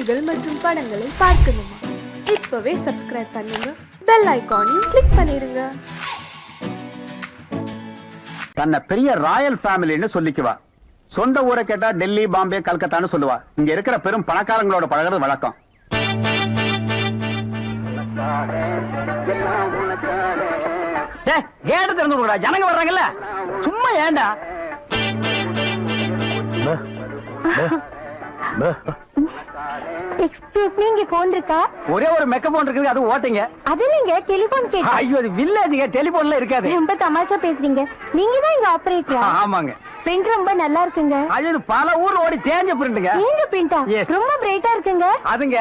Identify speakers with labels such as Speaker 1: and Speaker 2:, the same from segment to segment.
Speaker 1: நிகழ்ச்சிகள் மற்றும் படங்களை பார்க்கணுமா? இப்பவே சப்ஸ்கிரைப் பண்ணுங்க, பெல் ஐகானையும் கிளிக் பண்ணிருங்க.
Speaker 2: தன்னை பெரிய ராயல் ஃபேமிலின்னு சொல்லிக்குவா. சொந்த ஊரை கேட்டா டெல்லி, பாம்பே, கல்கத்தான்னு சொல்லுவா. இங்க இருக்கிற பெரும் பணக்காரங்களோட பழகிறது வழக்கம். கேட்டு திறந்து விடுறா, ஜனங்க வர்றாங்கல்ல, சும்மா ஏண்டா?
Speaker 3: எக்ஸ்கியூஸ் மீ, இங்க போன் இருக்கா?
Speaker 2: ஒரே ஒரு மெக்க போன் இருக்குது, அது ஓட்டுங்க.
Speaker 3: அது நீங்க டெலிபோன் கேட்டா?
Speaker 2: ஐயோ, அது வில்லேஜ்ங்க, டெலிபோன்ல இருக்காது.
Speaker 3: ரொம்ப தமாஷா பேசுறீங்க. நீங்க தான் இங்க ஆபரேட்டரா?
Speaker 2: ஆமாங்க.
Speaker 3: பிரிண்ட் ரொம்ப நல்லா இருக்குங்க.
Speaker 2: அது பல ஊர்ல ஓடி தேஞ்ச பிரிண்ட்ங்க.
Speaker 3: தேஞ்ச பிரிண்டா? ரொம்ப பிரைட்டா இருக்குங்க.
Speaker 2: அதுங்க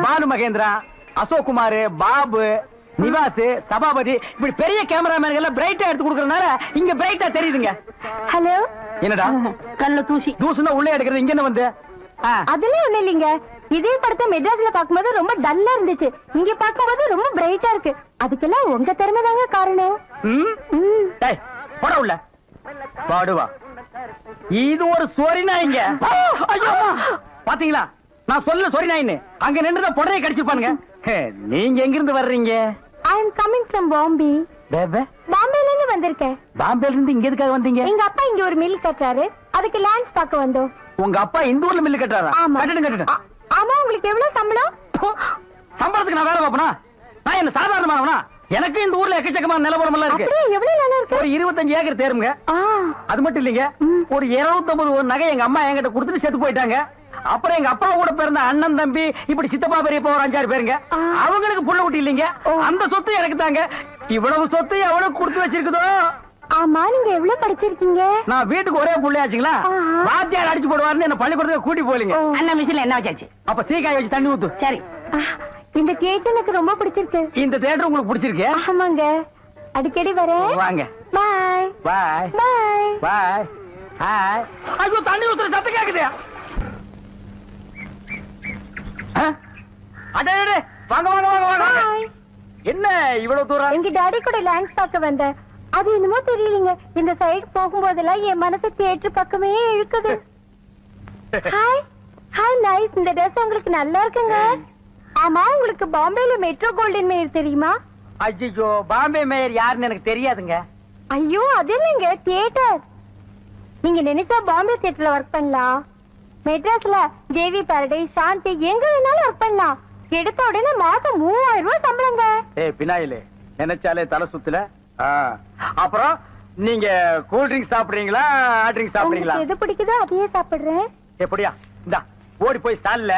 Speaker 2: பாலு மகேந்திரா, அசோக் குமார், பாபு, நிவாஸ், சபாபதி, இப்படி பெரிய கேமராமேன் எல்லாம் பிரைட்டா எடுத்து கொடுக்கறதுனால இங்க பிரைட்டா தெரியுதுங்க.
Speaker 3: ஹலோ,
Speaker 2: என்னடா
Speaker 3: கண்ணுல தூசி?
Speaker 2: தூசுனா உள்ளே எடுக்கிறது, இங்க என்ன வந்து?
Speaker 3: அதெல்லாம் ஒண்ணு இல்லைங்க. இதே படத்தை மெட்ராஸ்ல பாக்கும்போது ரொம்ப டல்லா இருந்துச்சு, இங்க பாக்கும்போது ரொம்ப பிரைட்டா இருக்கு. அதுக்கெல்லாம் உங்க திறமை தாங்க காரணம்.
Speaker 2: போட உள்ள பாடுவா. இது ஒரு சொரி நாய்ங்க. பாத்தீங்களா, நான் சொல்ல சொரி நாயின்னு. அங்க நின்றுதான் புடரையை கடிச்சிருப்பானுங்க. நீங்க எங்க இருந்து வர்றீங்க?
Speaker 3: ஐ அம் கமிங் ஃப்ரம் பாம்பே. பாம்பேல இருந்து வந்திருக்கேன்.
Speaker 2: பாம்பேல இருந்து இங்க எதுக்காக வந்தீங்க?
Speaker 3: எங்க அப்பா இங்க ஒரு மில் கட்டுறாரு, அதுக்கு லேண்ட்ஸ் பார்க்க வந்தோம்.
Speaker 2: உங்க அப்பா இந்த ஊர்ல மில்லு கட்டுறாரா? கட்டணும்.
Speaker 3: ஆமா, உங்களுக்கு எவ்வளவு சம்பளம்?
Speaker 2: சம்பளத்துக்கு நான் வேலை பார்ப்பனா? நான் என்ன சாதாரணமானவனா? எனக்கு இந்த ஊர்ல எக்கச்சக்கமான நிலவரம் எல்லாம் இருக்கு.
Speaker 3: எவ்வளவு நல்லா இருக்கு?
Speaker 2: ஒரு 25 ஏக்கர் தேருங்க. அது மட்டும் இல்லைங்க, ஒரு 250 நகை எங்க அம்மா என்கிட்ட கொடுத்துட்டு செத்து போயிட்டாங்க. அப்புறம் எங்க அப்பா கூட பிறந்த அண்ணன், தம்பி, இப்படி சித்தப்பா, பெரியப்பா ஒரு 5-6 பேருங்க. அவங்களுக்கு புள்ள குட்டி இல்லைங்க. அந்த சொத்து எனக்கு தாங்க. இவ்வளவு சொத்து எவ்வளவு கொடுத்து வச்சிருக்குதோ.
Speaker 3: ஆமா, நீங்க எவ்வளவு படிச்சிருக்கீங்க?
Speaker 2: நான் வீட்டுக்கு ஒரே புள்ளையாச்சுங்களா, வாத்தியார் அடிச்சு போடுவாருன்னு என்ன பள்ளிக்கூடத்துக்கு கூட்டி போலீங்க.
Speaker 3: அண்ணா மிஷின்ல என்ன வச்சாச்சு?
Speaker 2: அப்ப சீக்காய் வச்சு தண்ணி ஊத்து.
Speaker 3: சரி. இந்த தியேட்டர் எனக்கு ரொம்ப பிடிச்சிருக்கு.
Speaker 2: இந்த தியேட்டர் உங்களுக்கு பிடிச்சிருக்கு?
Speaker 3: ஆமாங்க, அடிக்கடி வரேன்.
Speaker 2: வாங்க.
Speaker 3: பாய்
Speaker 2: பாய்
Speaker 3: பாய்
Speaker 2: பாய். ஹாய். ஐயோ, தண்ணி ஊத்துற சத்தம் கேக்குது. அடே, வாங்க வாங்க வாங்க வாங்க. என்ன இவ்வளவு தூரம்?
Speaker 3: எங்க டாடி கூட லேண்ட்ஸ் பார்க்க வந்தேன். அது என்னமோ தெரியலங்க, இந்த சைடு போகும்போதெல்லாம் என் மனசு தியேட்டர் பக்கமே இழுக்குது. Hi hi, nice. இந்த ட்ரெஸ் உங்களுக்கு நல்லா இருக்குங்க. ஆமா, உங்களுக்கு பாம்பேல மெட்ரோ கோல்டன் மேயர் தெரியுமா?
Speaker 2: ஐயோ, பாம்பே மேயர் யாருன்னு எனக்கு தெரியாதுங்க.
Speaker 3: ஐயோ, அது இல்லைங்க, தியேட்டர். நீங்க நினைச்சா பாம்பே தியேட்டர்ல ஒர்க் பண்ணலாம். மெட்ராஸ்ல ஜேவி பாரடைஸ், சாந்தி, எங்க வேணாலும் ஒர்க் பண்ணலாம். எடுத்த உடனே மாசம் 3000 ரூபாய் சம்பளங்க.
Speaker 2: பினாயிலே நினைச்சாலே தலை சுத்துல. அப்புறம் நீங்க கூல் ட்ரிங்க்ஸ் சாப்பிடுறீங்களா, ஹாட் ட்ரிங்க்ஸ் சாப்பிடுறீங்களா?
Speaker 3: எது பிடிக்குதோ அதையே சாப்பிடுறேன்.
Speaker 2: எப்படியா, இந்தா ஓடி போய் ஸ்டால்ல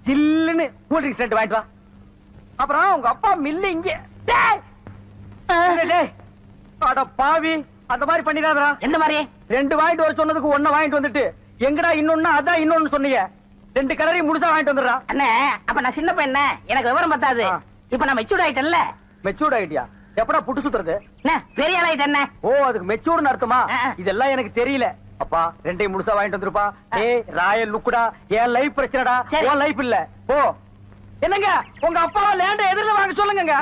Speaker 2: ஜில்லுன்னு கூல் ட்ரிங்க்ஸ் 2 வாங்கிட்டு வா. அப்புறம் உங்க அப்பா மில்லு இங்க. அட பாவி, அந்த மாதிரி பண்ணிடாதடா. எந்த மாதிரி? 2 வாங்கிட்டு வர சொன்னதுக்கு 1 வாங்கிட்டு வந்துட்டு எங்கடா இன்னொன்னு, அதான் இன்னொன்னு சொன்னீங்க. 2 கலரையும் முழுசா வாங்கிட்டு வந்துடுறா.
Speaker 4: அண்ணே, அப்ப நான் சின்ன பையன், எனக்கு விவரம் பத்தாது. இப்ப நான் மெச்சூர்ட் ஆயிட்டேன்ல.
Speaker 2: மெச்சூர்ட் ஆயிட்டியா? எப்படா புட்டு சுத்துறது?
Speaker 4: பெரிய ஆள் ஆயிட்டேன்.
Speaker 2: ஓ, அதுக்கு மெச்சூர்னு அர்த்தமா? இதெல்லாம் எனக்கு தெரியல. அப்பா 2ஐயும் முழுசா வாங்கிட்டு வந்துருப்பா. ஏய் ராயல் லுக்குடா, என் லைஃப் பிரச்சனைடா, உன் லைஃப் இல்ல. ஓ, என்னங்க உங்க அப்பா லேண்ட எதிரில வாங்க சொல்லுங்க.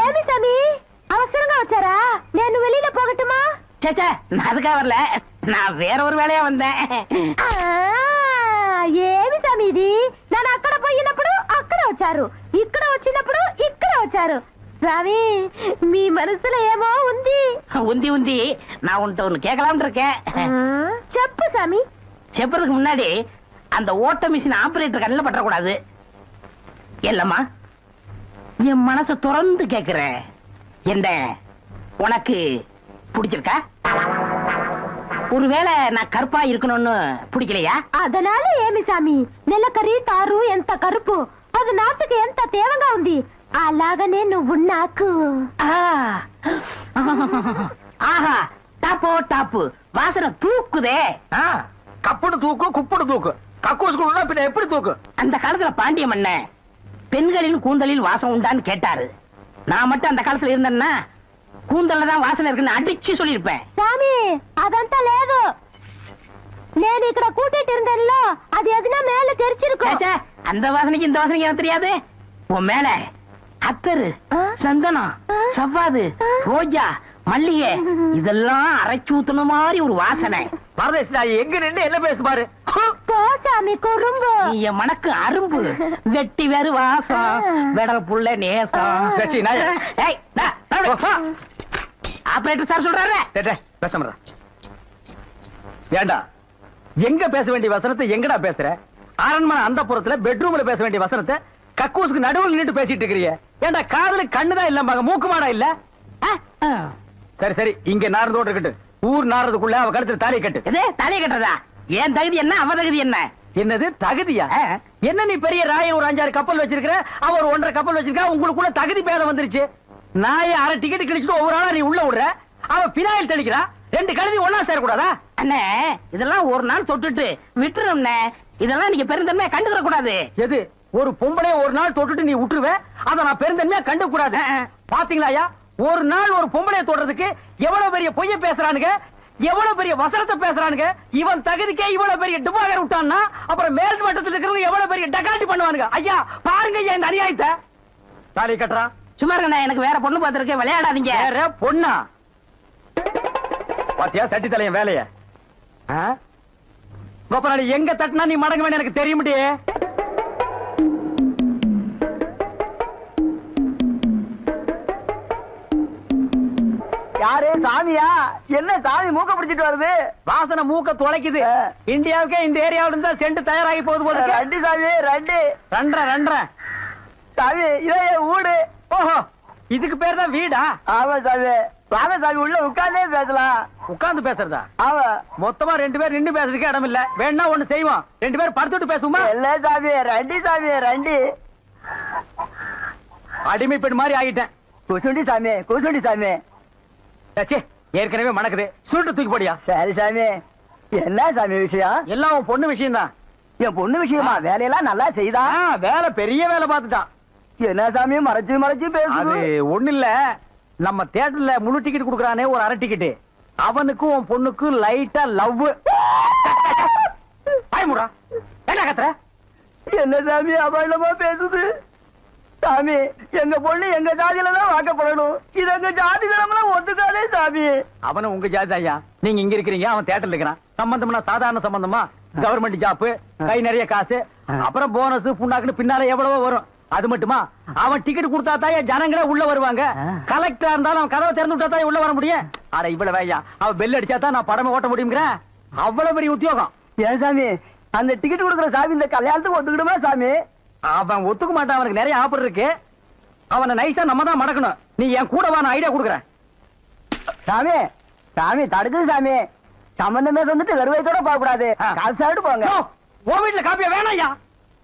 Speaker 3: ஏமி சாமி, அவசரமா வச்சாரா? நான் வெளியில போகட்டுமா?
Speaker 4: சேச்சே, நான் அதுக்காக வரல, நான் வேற ஒரு வேலையா வந்தேன்.
Speaker 3: ఏమి సమీది నేను అక్కడ పోయినప్పుడు అక్కడ వచ్చారు, ఇక్కడ వచ్చినప్పుడు ఇక్కడ వచ్చారు. స్వామి, మీ మనసులో ఏమో ఉంది.
Speaker 4: ఉంది நான் உன்கிட்ட ஒண்ணு கேட்கலாம்னு இருக்கேன்.
Speaker 3: చెప్పు சாமி.
Speaker 4: செப்பறதுக்கு முன்னாடி அந்த ஓட்ட மிஷின் ஆபரேட்டர் கண்ணில் பற்றக்கூடாது. இல்லம்மா, என் மனசை திறந்து கேட்கிறேன். என்ன உனக்கு பிடிச்சிருக்கா? ஒருவேளை நான் கருப்பா இருக்கணும்னு பிடிக்கலையா?
Speaker 3: அதனால ఏమి సామి, నెలకరి తారు ఎంత కరుపు, అది నాటుకు ఎంత తేవగా ఉంది. అలాగనే నువ్వు నాకు.
Speaker 4: ஆஹா, டாப்போ டாப்பு, வாசனை தூக்குதே.
Speaker 2: கப்புடு தூக்கு, குப்புடு தூக்கு, கக்கூசுக்குள்ள பின்ன எப்படி தூக்கு?
Speaker 4: அந்த காலத்துல பாண்டிய மன்ன பெண்களின் கூந்தலில் வாசம் உண்டான்னு கேட்டாரு. நான் மட்டும் அந்த காலத்துல இருந்தேன்னா கூந்தல்ல தான் வாசனை இருக்குன்னு அடிச்சு சொல்லிருப்பேன்.
Speaker 3: சாமி, అదంతా లేదు. నేను ఇక్కడ కూటిட்டு இருந்தேன்ல, அது எதுனா மேல தெரிச்சிருக்கும்.
Speaker 4: அந்த வாசனைக்கு இந்த வாசனைக்கு எனக்கு தெரியாது. உன் மேல அத்தரு, சந்தனம், சவ்வாது, ரோஜா, மல்லிகை இதெல்லாம் அரைச்சு ஊத்துன மாதிரி ஒரு வாசனை.
Speaker 2: பரதேசி நாய் எங்க நின்று என்ன பேசு பாரு.
Speaker 3: போ சாமி குறும்பு.
Speaker 4: நீ என் மனக்கு அரும்பு வெட்டி வேறு வாசம் விடல் புள்ள நேசம்.
Speaker 2: கட்சி நாய்.
Speaker 4: ஏய், டா, நடு. ஆபரேட்டர் சார் சொல்றாரு.
Speaker 2: பேச ஏண்டா எங்க பேச வேண்டிய வசனத்தை எங்கடா பேசுற? அரண்மனை அந்த புறத்துல பெட்ரூம்ல பேச வேண்டிய வசனத்தை கக்கூசுக்கு நடுவில் நின்று பேசிட்டு இருக்கிறீங்க. ஏண்டா காதுல கண்ணுதான் இல்ல மூக்குமாடா இல்ல? சரி சரி இங்க நாரதோடு இருக்கட்டும். ஊர் நாரதுக்குள்ள அவ கழுத்துல தாலியை கட்டு.
Speaker 4: எது தலையை கட்டுறதா? ஏன் தகுதி என்ன அவ தகுதி என்ன?
Speaker 2: என்னது தகுதியா? என்ன நீ பெரிய ராய ஒரு 5-6 கப்பல் வச்சிருக்கிற, அவ ஒரு 1.5 கப்பல் வச்சிருக்கா. உங்களுக்குள்ள தகுதி பேதம் வந்துருச்சு. நாய அரை டிக்கெட் கிழிச்சிட்டு ஒவ்வொரு ஆளா நீ உள்ள விடுற. அவ பினாயில் தெளிக்கிறா. 2 கழுதி ஒன்னா சேரக்கூடாதா?
Speaker 4: அண்ணே இதெல்லாம் ஒரு நாள் தொட்டுட்டு விட்டுரும்ண்ணே. இதெல்லாம் நீங்க பெருந்தன்மையா கண்டுக்கிற கூடாது.
Speaker 2: எது ஒரு பொம்பளைய ஒரு நாள் தொட்டுட்டு நீ விட்டுருவ, அத நான் பெருந்தன்மையா கண்டு கூடாது. பாத்தீங்களா ஒரு நாள் ஒரு பொம்பளைய தொடுறதுக்கு எவ்வளவு பெரிய பொய்ய பேசுறானுங்க, எவ்வளவு பெரிய வசனத்தை பேசுறானுங்க. இவன் தகுதிக்கே இவ்வளவு பெரிய டிபாகர் விட்டான்னா அப்புறம் மேல் மட்டத்தில் இருக்கிறவங்க எவ்வளவு பெரிய டகாட்டி பண்ணுவானுங்க. ஐயா பாருங்க இந்த அநியாயத்தை. தாலி கட்டுறா.
Speaker 4: சும்மா இருங்கண்ணே, எனக்கு வேற பொண்ணு பார்த்திருக்கேன், விளையாடாதீங்க.
Speaker 2: வேற பொண்ணா? பாத்தியா சட்டி தலையன் வேலைய. கோபநாடி எங்க தட்டினா நீ மடங்க வேணும் எனக்கு தெரியுமிட்டே.
Speaker 5: யாரு சாமியா? என்ன சாமி மூக்க பிடிச்சிட்டு வருது?
Speaker 2: வாசனை மூக்க துளைக்குது. இந்தியாவுக்கே இந்த ஏரியாவில இருந்தா செண்டு தயாராகி போகுது போல.
Speaker 5: ரெண்டு சாமி ரெண்டு.
Speaker 2: ரெண்டரை
Speaker 5: சாமி இதே வீடு.
Speaker 2: ஓஹோ இதுக்கு பேர் தான் வீடா?
Speaker 5: ஆமா சாமி. வாங்க சாமி உள்ள உட்கார்ந்தே பேசலாம்.
Speaker 2: உட்கார்ந்து பேசுறதா?
Speaker 5: ஆமா.
Speaker 2: மொத்தமா 2 பேர் நின்று பேசுறதுக்கு இடம் இல்ல. வேணா ஒண்ணு செய்வோம், 2 பேர் படுத்துட்டு பேசுவோமா?
Speaker 5: இல்ல சாமி ரெண்டு சாமி ரெண்டு.
Speaker 2: அடிமை பெண் மாதிரி ஆகிட்டேன்.
Speaker 5: குசுண்டி சாமி குசுண்டி சாமி.
Speaker 2: ச்சே, ஏற்கனவே மணக்குது. சுருட்டு தூக்கி போடியா.
Speaker 5: சரி சாமி. என்ன சாமி விஷயம்?
Speaker 2: எல்லாம் உன் பொண்ணு விஷயம் தான்.
Speaker 5: என் பொண்ணு விஷயமா? வேலையெல்லாம் நல்லா செய்தா?
Speaker 2: வேலை பெரிய வேலை பார்த்துட்டான்.
Speaker 5: என்ன சாமி மறைச்சு மறைச்சு
Speaker 2: அது
Speaker 5: பேசுது?
Speaker 2: ஒண்ணு இல்ல, நம்ம தியேட்டர்ல முழு டிக்கெட் குடுக்கறானே ஒரு அரை டிக்கெட், அவனுக்கும் உன் பொண்ணுக்கும் லைட்டா லவ். பயமுடா என்ன கத்துற?
Speaker 5: என்ன சாமி அபாயமா பேசுது? சாமி எங்க பொண்ணு எங்க ஜாதியில தான் வாக்கப்படணும். இது எங்க ஜாதி தரம்லாம் ஒத்துக்காதே சாமி.
Speaker 2: அவனும் உங்க ஜாதி ஐயா. நீங்க இங்க இருக்கிறீங்க, அவன் தியேட்டர்ல இருக்கிறான். சம்பந்தம்னா சாதாரண சம்பந்தமா? கவர்மெண்ட் ஜாப், கை நிறைய காசு, அப்புறம் போனஸ் புண்ணாக்குன்னு பின்னால எவ்வளவோ வரும். அது மட்டுமா, அவன் டிக்கெட் கொடுத்தா தான் ஜனங்களே உள்ள வருவாங்க. கலெக்டரா இருந்தாலும் அவன் கதவை திறந்து விட்டா தான் உள்ள வர முடியும். அட இவ்வளவு ஐயா, அவன் பெல் அடிச்சா தான் நான் படமே ஓட்ட முடியுங்கிற அவ்வளவு பெரிய உத்தியோகம்.
Speaker 5: ஏன் சாமி அந்த டிக்கெட் கொடுக்குற சாமி இந்த கல்யாணத்துக்கு ஒத்துக்கிடுமா சாமி?
Speaker 2: அவன் ஒத்துக்க மாட்டான். அவனுக்கு நிறைய ஆஃபர் இருக்கு. அவனை நைஸா நம்ம தான் மடக்கணும். நீ என் கூட வா, நான் ஐடியா கொடுக்குறேன்.
Speaker 5: சாமி சாமி தடுக்குது சாமி. சம்பந்தமே வந்துட்டு வெறுவைத்தோட போக கூடாது. காசு சாப்பிட்டு போங்க.
Speaker 2: உன் வீட்டுல காப்பியா வேணாம் ஐயா.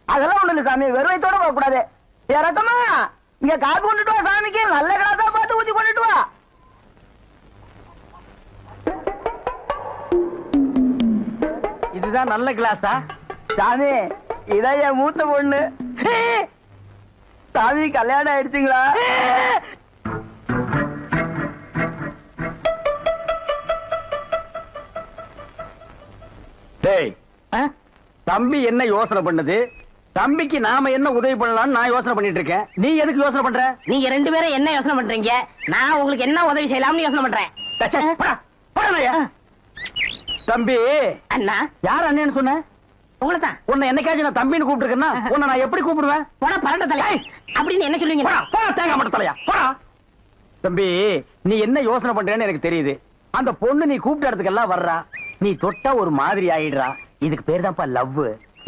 Speaker 5: அதெல்லாம் ஒண்ணு இல்ல சாமி, வெறுவைத்தோட போக கூடாது. இறக்கமா இங்க காப்பி கொண்டுட்டு வா சாமிக்கு. நல்ல கிளாஸா பார்த்து ஊத்தி கொண்டுட்டு வா.
Speaker 2: இதுதான் நல்ல கிளாஸா?
Speaker 5: சாமி இதான் என் மூத்த பொண்ணு. சாமி கல்யாணம் ஆயிடுச்சுங்களா?
Speaker 2: டேய், தம்பி என்ன யோசனை பண்ணுது? தம்பிக்கு நாம என்ன உதவி பண்ணலாம்னு நான் யோசனை பண்ணிட்டு இருக்கேன். நீ எதுக்கு யோசனை பண்ற?
Speaker 4: நீங்க 2 பேரும் என்ன யோசனை பண்றீங்க? நான் உங்களுக்கு என்ன உதவி செய்யலாம்னு யோசனை பண்றேன்.
Speaker 2: டச்சே, போடா, போடா நாயே. தம்பி
Speaker 4: அண்ணா
Speaker 2: யார் அண்ணன்னு சொன்ன?
Speaker 4: உங்களை தான்.
Speaker 2: உன்னை என்னைக்காச்சும் நான் தம்பின்னு கூப்பிட்டுருக்கேன்னா உன்னை நான் எப்படி கூப்பிடுவேன்?
Speaker 4: போடா பரண்ட தலை அப்படின்னு என்ன சொல்லுவீங்க?
Speaker 2: போடா, போடா, தேங்காய் மட்டும் தலையா, போடா. தம்பி நீ என்ன யோசனை பண்றேன்னு எனக்கு தெரியுது. அந்த பொண்ணு நீ கூப்பிட்ட இடத்துக்கெல்லாம் வர்றா, நீ தொட்டா ஒரு மாதிரி ஆயிடுறா. இதுக்கு பேர் தான்ப்பா லவ்.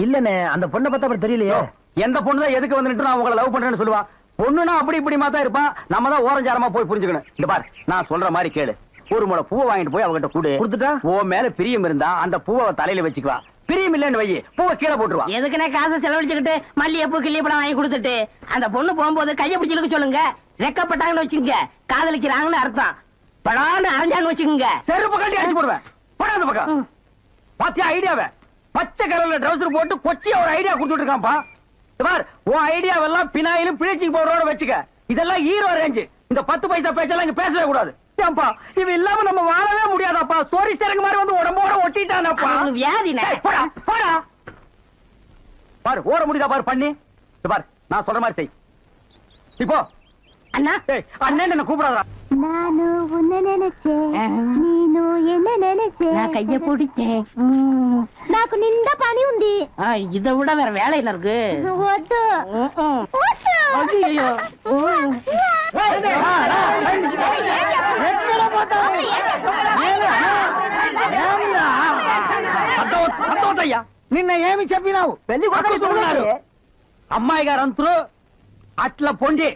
Speaker 2: இல்லனே அந்த பொண்ணை பார்த்தா அப்படி தெரியலையே. எந்த பொண்ணு தான் எதுக்கு வந்துட்டு நான் உங்களை லவ் பண்றேன்னு சொல்லுவா? பொண்ணுனா அப்படி இப்படி தான் இருப்பான். நம்ம தான் ஓரஞ்சாரமா போய் புரிஞ்சுக்கணும். இந்த பாரு, நான் சொல்ற மாதிரி கேளு. ஒரு முளை பூவை வாங்கிட்டு போய் அவகிட்ட கொடுத்துட்டா உன் மேல பிரியம் இருந்தா அந்த பூவை தலையில வச்சுக்குவா. பிரியம் இல்லன்னு வை, பூவை கீழே போட்டுருவா.
Speaker 4: எதுக்குன்னா காசை செலவழிச்சுக்கிட்டு மல்லிகைப்பூ கிள்ளிப்பழம் வாங்கி கொடுத்துட்டு அந்த பொண்ணு போகும்போது கையை பிடிச்சிருக்க சொல்லுங்க. ரெக்கப்பட்டாங்கன்னு வச்சுக்கோங்க, காதலிக்கிறாங்கன்னு அர்த்தம். படான்னு அரைஞ்சான்னு வச்சுக்கோங்க,
Speaker 2: செருப்பு கட்டி அடிச்சு போடுவேன். போடா அந்த பக்கம். பாத்தியா ஐடியாவை? பச்சை கலர்ல ட்ரவுசர் போட்டு கொச்சியா ஒரு ஐடியா கொடுத்துட்டு இருக்கான்ப்பா. பார், உன் ஐடியாவெல்லாம் பினாயிலும் பிளீச்சிங் பவுடரோட வச்சுக்க. இதெல்லாம் ஹீரோ ரேஞ்சு. இந்த 10 பைசா பேச்செல்லாம் இங்க பேசவே கூடாது. ஏன்பா இது இல்லாம நம்ம வாழவே முடியாதாப்பா? சோரி ஸ்டேரிங் மாதிரி வந்து உடம்போட ஒட்டிட்டானப்பா.
Speaker 4: வியாதினே.
Speaker 2: போடா போடா. பாரு ஓட முடியுதா பாரு பண்ணி. பாரு நான் சொல்ற மாதிரி செய். இப்போ
Speaker 4: அண்ணா
Speaker 2: அண்ணன் என்ன கூப்பிடாதா?
Speaker 3: நானு உன்னை వచ్చే నేను ఎన్న నిனைச்சே
Speaker 4: நான் கைய பிடிச்சேன்
Speaker 3: నాకు నిండా పని ఉంది
Speaker 4: இதை விட வேற வேலை என்ன இருக்கு
Speaker 3: వద్దు
Speaker 4: ஐயோ
Speaker 2: సంతోషయ్యా
Speaker 5: నిన్న ఏమి చెప్పినావు పెళ్లి కొడుకున్నారు
Speaker 2: అమ్మాయి గారు అంతరు అట్లా పొండి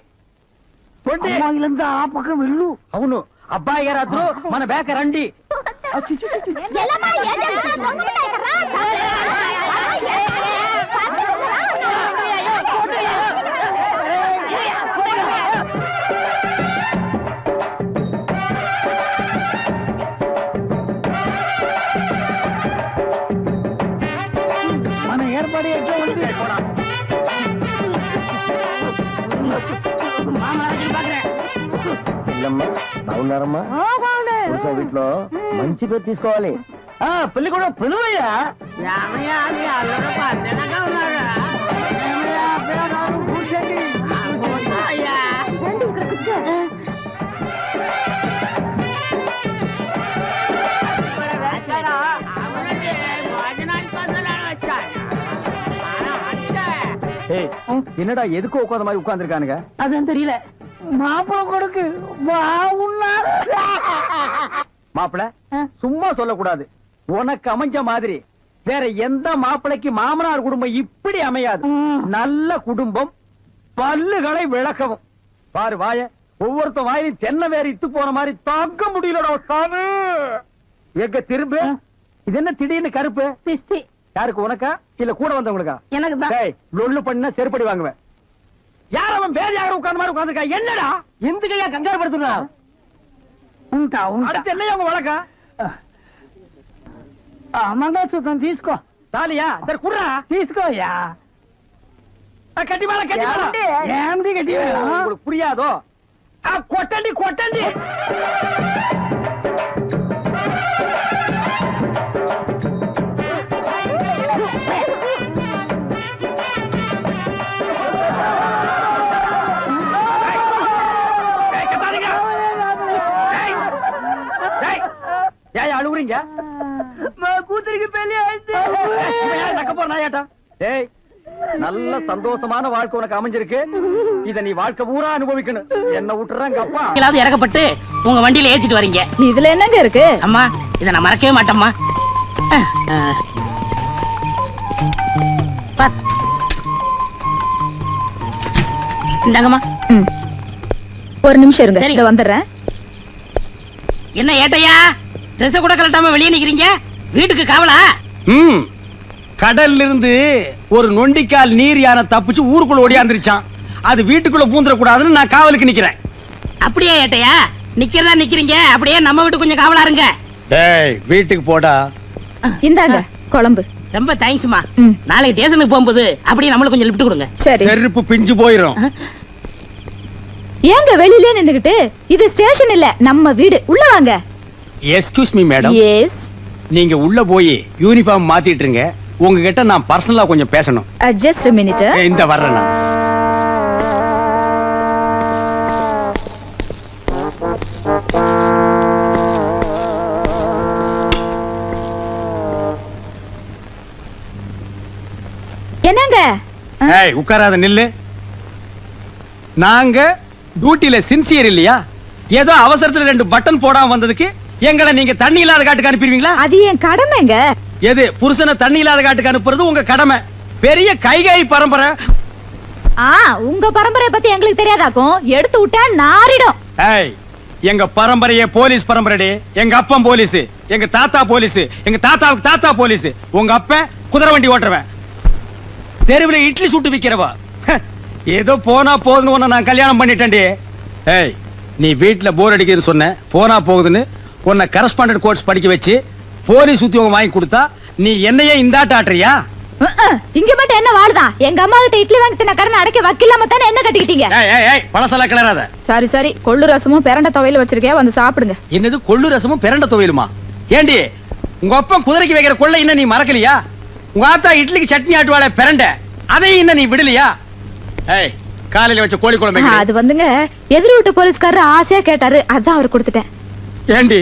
Speaker 2: పొండి
Speaker 5: అమ్మాయిలంతా ఆ పక్క వెళ్ళు
Speaker 2: అవును అబ్బాయి గారు అద్దరు మన బేక రండి
Speaker 3: ఎల్లమ్మా ఏం చేస్తున్నావు దొంగ
Speaker 5: మన ఏర్పాటు ఎట్లా ఉంది
Speaker 2: బాగున్నారమ్మా వీటిలో మంచి పేరు తీసుకోవాలి పెళ్లి కూడా పిలువయ్యా
Speaker 4: రామయ్య నీ అల్లుడు పద్దెనగా ఉన్నాడా అయ్యా
Speaker 3: రండి ఇక్కడ కూర్చో
Speaker 2: என்னடா எதுக்கு உட்காந்த மாதிரி உட்கார்ந்துருக்கானுங்க
Speaker 4: அதான் தெரியல
Speaker 5: மாப்பிள கொடுக்கு பாவுன்னாரு
Speaker 2: மாப்பிள சும்மா சொல்லக்கூடாது உனக்கு அமைஞ்ச மாதிரி வேற எந்த மாப்பிளைக்கு மாமனார் குடும்பம் இப்படி அமையாது நல்ல குடும்பம் பல்லுகளை விளக்கவும் பாரு வாய ஒவ்வொருத்த வாயிலும் தென்னை வேற இத்து போன மாதிரி தாக்க முடியலடா சாமி எங்க திரும்ப இது என்ன திடீர்னு கருப்பு
Speaker 4: பிஸ்தி
Speaker 2: யாருக்கு உனக்கா இல்ல கூட வந்தவங்களுக்கா
Speaker 4: எனக்கு தான்
Speaker 2: டேய் லொள்ளு பண்ணா செருப்படி வாங்குவேன் யார் அவன் வேற யாரும் உட்கார்ந்த மாதிரி உட்கார்ந்துருக்கா என்னடா எந்துக்கையா கங்காரு படுத்துனா
Speaker 5: ఉంటా ఉంటా
Speaker 2: அடுத்து என்னையா உங்க வழக்கா
Speaker 5: మంగళసూత్రం తీసుకో
Speaker 2: தாலியா சரி குடுறா
Speaker 5: తీసుకోయ్యా
Speaker 2: கட்டி மேல கட்டி மேல
Speaker 5: ఏమిటి గట్టి
Speaker 2: உங்களுக்கு புரியாதோ கொட்டண்டி கொட்டண்டி ஏன் அழுவுறீங்க
Speaker 5: మా కూతురికి పెళ్లి అయితే
Speaker 2: நக்க போற நாயாட்டா டேய் நல்ல சந்தோஷமான வாழ்க்கை உனக்கு அமைஞ்சிருக்கு இத நீ வாழ்க்கை பூரா அனுபவிக்கணும் என்ன விட்டுறாங்க அப்பா
Speaker 4: நீங்களாவது இறக்கப்பட்டு உங்க வண்டியில ஏத்திட்டு வரீங்க
Speaker 1: இதுல என்னங்க இருக்கு
Speaker 4: அம்மா இதை நான் மறக்கவே மாட்டேம்மா இந்தாங்கம்மா
Speaker 1: ஒரு நிமிஷம் இருங்க
Speaker 4: சரி.
Speaker 1: இத வந்துடுறேன்
Speaker 4: என்ன ஏட்டையா ட்ரெஸ் கூட கலட்டாம வெளியே நிக்கிறீங்க வீட்டுக்கு காவலா
Speaker 2: கடல்ல இருந்து ஒரு நொண்டிக்கால் நீர் யானை தப்பிச்சு ஊருக்குள்ள ஓடியாந்துருச்சான் அது வீட்டுக்குள்ள பூந்துட கூடாதுன்னு நான் காவலுக்கு நிக்கிறேன்
Speaker 4: அப்படியே ஏட்டையா நிக்கிறதா நிக்கிறீங்க அப்படியே நம்ம வீட்டுக்கு கொஞ்சம் காவலா இருங்க
Speaker 2: டேய் வீட்டுக்கு போடா
Speaker 1: இந்தாங்க குழம்பு
Speaker 4: ரொம்ப தேங்க்ஸ்மா
Speaker 1: ம்.
Speaker 4: நாளைக்கு ஸ்டேஷனுக்கு போகும்போது அப்படியே நம்மளுக்கு கொஞ்சம் லிஃப்ட் கொடுங்க
Speaker 1: சரி
Speaker 2: செருப்பு பிஞ்சு போயிரும்
Speaker 1: ஏங்க வெளியிலே நின்னுகிட்டு இது ஸ்டேஷன் இல்ல நம்ம வீடு உள்ள வாங்க
Speaker 2: எஸ்கியூஸ் மீ மேடம்
Speaker 1: எஸ்
Speaker 2: நீங்க உள்ள போய் யூனிஃபார்ம் மாத்திட்டு இருங்க உங்ககிட்ட நான் பர்சனலா கொஞ்சம் பேசணும்
Speaker 1: ஜஸ்ட் மினிட்
Speaker 2: இந்த வர்றேன் நான்
Speaker 1: என்னங்க
Speaker 2: ஏய் உட்காராத நில்லு நாங்க டியூட்டில சின்சியர் இல்லையா ஏதோ அவசரத்துல 2 பட்டன் போடாம வந்ததுக்கு எங்களை நீங்க தண்ணி இல்லாத காட்டுக்கு அனுப்பிடுவீங்களா
Speaker 1: அது என் கடமைங்க
Speaker 2: எது புருஷனை தண்ணி இல்லாத காட்டுக்கு அனுப்புறது உங்க கடமை பெரிய கைகை பரம்பரை
Speaker 1: உங்க பரம்பரை பத்தி எங்களுக்கு தெரியாதாக்கும் எடுத்து விட்டா நாரிடும்
Speaker 2: ஏய் எங்க பரம்பரையே போலீஸ் பரம்பரைடி எங்க அப்பன் போலீஸ் எங்க தாத்தா போலீஸ் எங்க தாத்தாவுக்கு தாத்தா போலீஸ் உங்க அப்பன் குதிரை வண்டி ஓட்டுறவன் தெருவுல இட்லி சுட்டு விக்கிறவா ஏதோ போனா போதுன்னு உன்னை நான் கல்யாணம் பண்ணிட்டேன்டி ஏய் நீ வீட்டுல போர் அடிக்குதுன்னு சொன்ன போனா போகுதுன்னு உன்னை கரஸ்பாண்டன்ட் கோர்ஸ் படிக்க வச்சு போலீஸ் உத்தியோகம் வாங்கி கொடுத்தா நீ என்னையே இந்தாட்ட ஆட்டுறியா
Speaker 1: இங்க மட்டும் என்ன வாழுதான் எங்க அம்மா கிட்ட இட்லி வாங்கி தின்ன கடனை அடைக்க வக்கில்லாம தானே என்ன கட்டிக்கிட்டீங்க
Speaker 2: ஏய் ஏய் ஏய் பழசல கிளறாத
Speaker 1: சரி சரி கொள்ளு ரசமும் பிரண்ட துவையில வச்சிருக்கேன் வந்து சாப்பிடுங்க
Speaker 2: என்னது கொள்ளு ரசமும் பிரண்ட துவையலுமா ஏண்டி உங்க அப்பன் குதிரைக்கு வைக்கிற கொள்ளை இன்னும் நீ மறக்கலையா உங்க ஆத்தா இட்லிக்கு சட்னி ஆட்டுவாளே பிரண்ட அதையும் இன்னும் நீ விடலையா ஏய் காலையில வச்ச கோழி குழம்பு
Speaker 1: அது வந்துங்க எதிர் வீட்டு போலீஸ்காரர் ஆசையா கேட்டாரு அதான் அவர் கொடுத்துட்டேன்
Speaker 2: ஏண்டி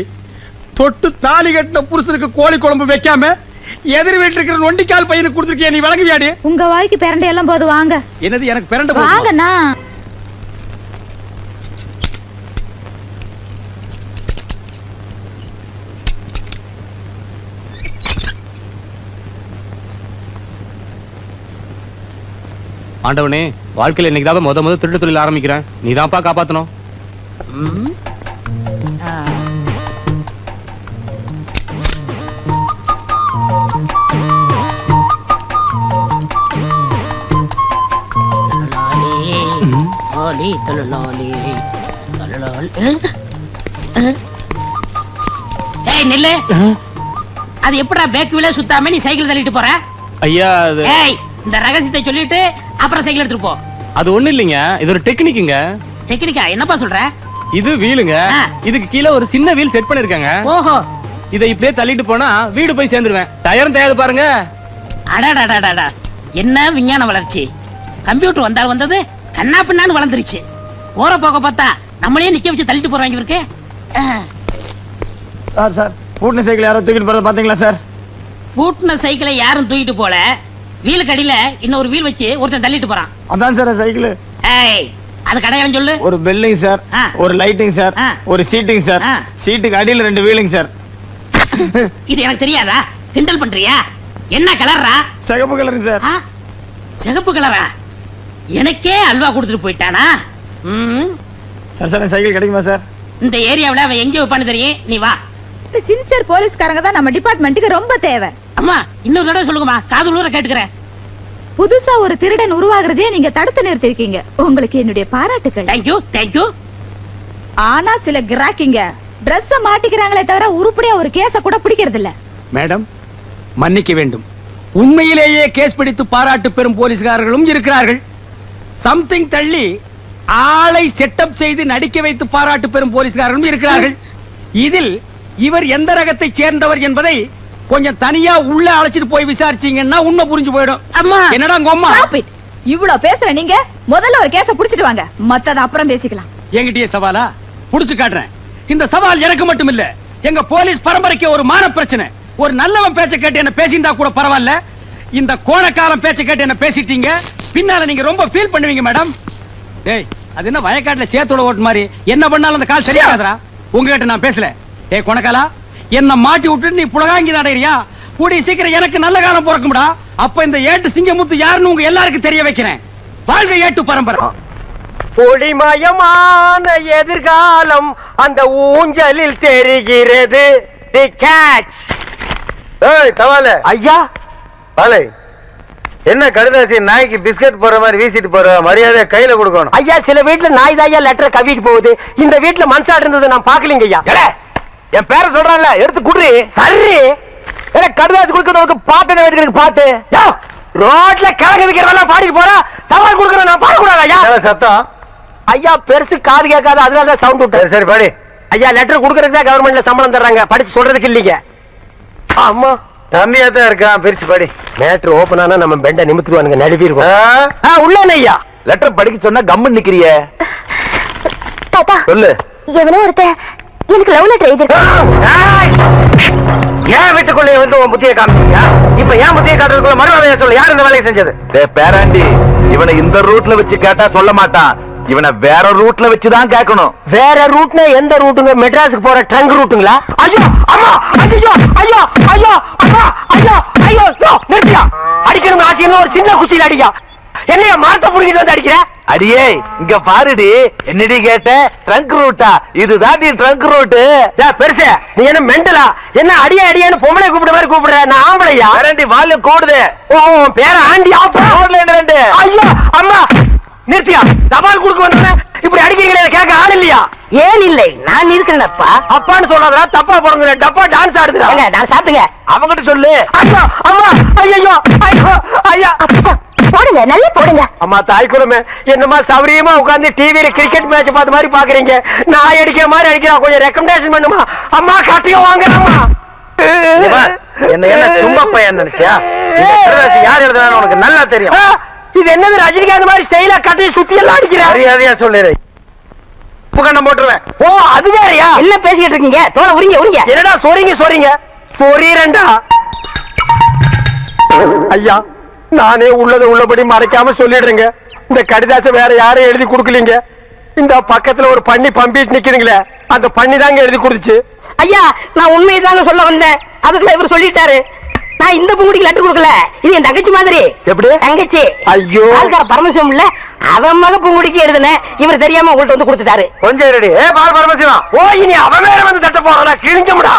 Speaker 2: தொட்டு தாலி கட்டின புருஷனுக்கு கோழி குழம்பு வைக்காம எதிர் வீட்டுல இருக்கிற நொண்டிக்கால் பையனுக்கு கொடுத்துருக்கிய நீ விளங்குவியாடி?
Speaker 3: உங்க வாய்க்கு பிரண்டை எல்லாம் போது வாங்க.
Speaker 2: என்னது எனக்கு பிரண்ட
Speaker 3: வாங்கண்ணா.
Speaker 6: ஆண்டவனே, வாழ்க்கையில இன்னைக்கு தான் முத திருட்டு தொழில் ஆரம்பிக்கிறேன். நீ தான்ப்பா காப்பாத்தணும்.
Speaker 4: நெல்லு அது எப்படா பேக் வீல சுத்தாம நீ சைக்கிள் தள்ளிட்டு போற?
Speaker 6: ஐயா, அது
Speaker 4: இந்த ரகசியத்தை சொல்லிட்டு அப்புறம் சைக்கிள் எடுத்துட்டு போ.
Speaker 6: அது ஒண்ணு இல்லைங்க, இது ஒரு டெக்னிக்குங்க.
Speaker 4: டெக்னிக்கா? என்னப்பா சொல்ற? இது
Speaker 6: வீலுங்க. இதுக்கு கீழே ஒரு சின்ன வீல் செட் பண்ணிருக்காங்க.
Speaker 4: ஓஹோ.
Speaker 6: இதை இப்படியே தள்ளிட்டு போனா வீடு போய் சேர்ந்துருவேன். டயரும் தேயாது பாருங்க.
Speaker 4: அடாடாடாடா, என்ன விஞ்ஞான வளர்ச்சி! கம்ப்யூட்டர் வந்தால் வந்தது கண்ணா பின்னான்னு வளர்ந்துருச்சு. போற போக பார்த்தா நம்மளே நிக்க வச்சு தள்ளிட்டு போறாங்க இருக்கு.
Speaker 2: சார் சார், பூட்டின சைக்கிள் யாரோ தூக்கிட்டு போறத பாத்தீங்களா சார்?
Speaker 4: பூட்டின சைக்கிளை யாரும் தூக்கிட்டு போல. வீலுக்கு அடியில இன்னொரு வீல் வச்சு ஒருத்தன் தள்ளிட்டு போறான்.
Speaker 2: அதான் சார் சைக்கிள்.
Speaker 4: ஏய், அது கடையாளம் சொல்லு.
Speaker 2: ஒரு பெல்லிங் சார், ஒரு லைட்டிங் சார், ஒரு சீட்டிங் சார், சீட்டுக்கு அடியில 2 வீலிங் சார்.
Speaker 4: இது எனக்கு தெரியாதா? கிண்டல் பண்றியா? என்ன கலர்ரா?
Speaker 2: சிகப்பு கலர் சார்.
Speaker 4: சிகப்பு கலரா? எனக்கே அல்வா கொடுத்துட்டு போயிட்டானா?
Speaker 2: சார் சார், சைக்கிள் கிடைக்குமா சார்?
Speaker 4: இந்த ஏரியாவுல அவன் எங்க வைப்பான்னு தெரியும். நீ வா.
Speaker 3: சின்சியர் போலீஸ்காரங்க தான் நம்ம டிபார்ட்மெண்ட்டுக்கு ரொம்ப தேவை.
Speaker 4: அம்மா, இன்னொரு தடவை சொல்லுங்கம்மா, காது ஊர கேட்டுக்கிறேன்.
Speaker 3: புதுசா ஒரு திருடன் உருவாகிறதே நீங்க தடுத்து நிறுத்திருக்கீங்க. உங்களுக்கு என்னுடைய பாராட்டுகள்.
Speaker 4: Thank you thank you.
Speaker 3: ஆனா சில கிராக்கிங்க Dress மாட்டிக்கிறாங்களே தவிர உருப்படியா ஒரு கேஸ கூட பிடிக்கிறது இல்ல.
Speaker 2: மேடம், மன்னிக்க வேண்டும். உண்மையிலேயே கேஸ் பிடித்து பாராட்டு பெறும் போலீஸ்காரர்களும் இருக்கிறார்கள். சம்திங் தள்ளி ஆளை செட்டப் செய்து நடிக்க வைத்து பாராட்டு பெறும் போலீஸ்காரர்களும் இருக்கிறார்கள். இதில் இவர் எந்த ரகத்தை சேர்ந்தவர் என்பதை கொஞ்சம் தனியா உள்ள அழைச்சிட்டு போய் விசாரிச்சீங்கன்னா உண்மை புரிஞ்சு போயிடும்.
Speaker 4: அம்மா,
Speaker 2: என்னடா கோம்மா?
Speaker 3: இவ்வளவு பேசுற நீங்க முதல்ல ஒரு கேஸ புடிச்சிட்டு வாங்க, மத்தத அப்புறம் பேசிக்கலாம்.
Speaker 2: என்கிட்டயே சவாலா? புடிச்சு காட்டுறேன். இந்த சவால் எனக்கு மட்டும் இல்ல, எங்க போலீஸ் பரம்பரைக்கு ஒரு மான பிரச்சனை. ஒரு நல்லவன் பேச்ச கேட்டு என்ன பேசிட்டா கூட பரவாயில்ல, இந்த கோணக்காரன் பேச்ச கேட்டு என்ன பேசிட்டீங்க, பின்னால நீங்க ரொம்ப ஃபீல் பண்ணுவீங்க மேடம். டேய், அது என்ன வயக்காட்டுல சேத்தோட ஓட்டு மாதிரி என்ன பண்ணாலும் அந்த கால் சரியாகாதரா? உங்ககிட்ட நான் பேசல. ஏய் கோணக்காலா, என்ன மாட்டி விட்டு நீ புலகாங்கி நடைறியா? கூடிய சீக்கிரம் எனக்கு நல்ல காலம் பிறக்கும்டா. அப்ப இந்த ஏட்டு சிங்கமுத்து யாருன்னு உங்க எல்லாருக்கும் தெரிய வைக்கிறேன். வாழ்க ஏட்டு பரம்பரை.
Speaker 5: ஒளிமயமான எதிர்காலம் அந்த ஊஞ்சலில் தெரிகிறது. தி கேட்ச்.
Speaker 7: ஏய் தவால
Speaker 5: ஐயா,
Speaker 7: பாலை, என்ன கடுதாசி நாய்க்கு பிஸ்கட் போற மாதிரி வீசிட்டு போற? மரியாதை கையில கொடுக்கணும்.
Speaker 5: ஐயா, சில வீட்டுல நாய் தாயா லெட்டர் கவிட்டு போகுது. இந்த வீட்டுல மனசாடு இருந்தது நான் பாக்கலீங்க ஐயா.
Speaker 7: என் பேரை சொல்றான்ல, எடுத்து குடுறி.
Speaker 5: சரி, கடுதாசி கொடுக்கறதுக்கு பாட்டு வேண்டியதுக்கு பாட்டு. ரோட்ல கிழங்கு விக்கிறவெல்லாம் பாடிட்டு போறா, தவால் கொடுக்கற நான் பாடக்கூடாது ஐயா.
Speaker 7: சத்தம்
Speaker 5: ஐயா, பெருசு காது கேட்காது, அதனாலதான் சவுண்ட் விட்டு.
Speaker 7: சரி படி.
Speaker 5: ஐயா, லெட்டர் கொடுக்கறதுக்கு கவர்மெண்ட்ல சம்பளம் தர்றாங்க, படிச்சு சொல்றதுக்கு இல்லீங்க. ஆமா,
Speaker 7: தம்பியா தான் இருக்கான், பிரிச்சு படி.
Speaker 5: மேட்ரு ஓபன் ஆனா நம்ம பெண்ட நிமித்துவானுங்க, நடுவி இருக்கும். உள்ள ஐயா,
Speaker 7: லெட்டர் படிக்க சொன்னா கம்மு நிக்கிறிய.
Speaker 3: தாத்தா,
Speaker 7: சொல்லு.
Speaker 3: எவனோ ஒருத்தன் எனக்கு லவ் லெட்டர் எழுதிருக்கான்.
Speaker 7: ஏன் வீட்டுக்குள்ளே வந்து உன் புத்தியை காமிச்சீங்க? இப்ப ஏன் புத்தியை காட்டுறதுக்குள்ள மறுவாதையா சொல்லு. யார் இந்த வேலையை செஞ்சது? பேராண்டி, இவனை இந்த ரூட்ல வச்சு கேட்டா சொல்ல மாட்டான். இவனை வேற ரூட்ல வச்சுதான் கேட்கணும்.
Speaker 5: வேற ரூட்னா எந்த ரூட்டுங்க? மெட்ராஸுக்கு போற ட்ரங்க் ரூட்டுங்களா? ஐயோ அம்மா, ஐயோ ஐயோ ஐயோ அம்மா, ஐயோ ஐயோ, நிறுத்தியா? அடிக்கணும் ஆசியம் ஒரு சின்ன குச்சியில அடிக்கா. என்னைய மாத்த புடிக்கிட்டு வந்து அடிக்கிற?
Speaker 7: அடியே, இங்க பாருடி. என்னடி கேட்ட? ட்ரங்க் ரூட்டா? இதுதான் ட்ரங்க் ரூட்டு.
Speaker 5: பெருசு, நீ என்ன மெண்டலா? என்ன அடியே அடியேன்னு பொம்பளை கூப்பிடுற மாதிரி கூப்பிடுற? நான் ஆம்பளையா?
Speaker 7: வேறண்டி வால்யூம் கூடுது.
Speaker 5: ஓ, பேர ஆண்டி ஆப்பா.
Speaker 7: ரெண்டு.
Speaker 5: ஐயோ அம்மா, நிறுத்தியா? தபால் கொடுக்க வந்தா இப்படி அடிக்கிறீங்களே, கேட்க ஆள் இல்லையா?
Speaker 4: ஏன் இல்லை, நான் இருக்கிறேன்ப்பா.
Speaker 5: அப்பான்னு சொல்லாதடா, தப்பா போடுங்க. டப்பா டான்ஸ் ஆடுதுடா.
Speaker 4: நான் சாப்பிட்டுங்க.
Speaker 7: அவங்கிட்ட சொல்லு.
Speaker 5: ஐயோ அம்மா, ஐயோ ஐயோ ஐயா,
Speaker 3: போடுங்க, நல்லா போடுங்க.
Speaker 5: அம்மா தாய்க்குறமே, என்னமா சௌரியமா உட்கார்ந்து டிவியில கிரிக்கெட் மேட்ச் பார்த்த மாதிரி பாக்குறீங்க. நான் அடிக்கிற மாதிரி அடிக்கிறா, கொஞ்சம் ரெக்கமெண்டேஷன் பண்ணுமா? அம்மா கட்டியும் வாங்கலாமா?
Speaker 7: என்ன சும்மா பையன் நினைச்சியா? யார் எழுதுனா உனக்கு நல்லா தெரியும்.
Speaker 5: இது என்னது ரஜினிகாந்த் மாதிரி ஸ்டைலா கட்டி சுத்தி எல்லாம் அடிக்கிற?
Speaker 7: மரியாதையா சொல்லிடு. உப்பு கண்டம் போட்டுருவேன்.
Speaker 5: ஓ அது வேறயா?
Speaker 4: என்ன பேசிக்கிட்டு இருக்கீங்க? தோலை உரிங்க உரிங்க.
Speaker 5: என்னடா சொறீங்க சொறீரண்டா. ஐயா நானே உள்ளதை உள்ளபடி மறைக்காம சொல்லிடுறேங்க. இந்த கடிதாசை வேற யாரும் எழுதி கொடுக்கலீங்க. இந்த பக்கத்துல ஒரு பண்ணி பம்பிட்டு நிக்கிறீங்களே, அந்த பண்ணி தாங்க எழுதி கொடுத்துச்சு.
Speaker 4: ஐயா நான் உண்மையை தாங்க சொல்ல வந்தேன். அதுக்குள்ள இவர் சொல்லிட்டாரு. நான் இந்த பூங்குடிக்கு லெட்டர் கொடுக்கல. இது என் தங்கச்சி மாதிரி.
Speaker 5: எப்படி?
Speaker 4: தங்கச்சி.
Speaker 5: ஐயோ
Speaker 4: ஆள்கார பரமசிவம் இல்ல, அவன் மக பூங்குடிக்கு எழுதுனேன். இவர் தெரியாம உங்கள்ட்ட வந்து கொடுத்துட்டாரு.
Speaker 5: கொஞ்சம் ரெடி. பால் பரமசிவம் ஓ இனி அவன் வேற வந்து தட்ட போறானா? கிழிஞ்சமுடா.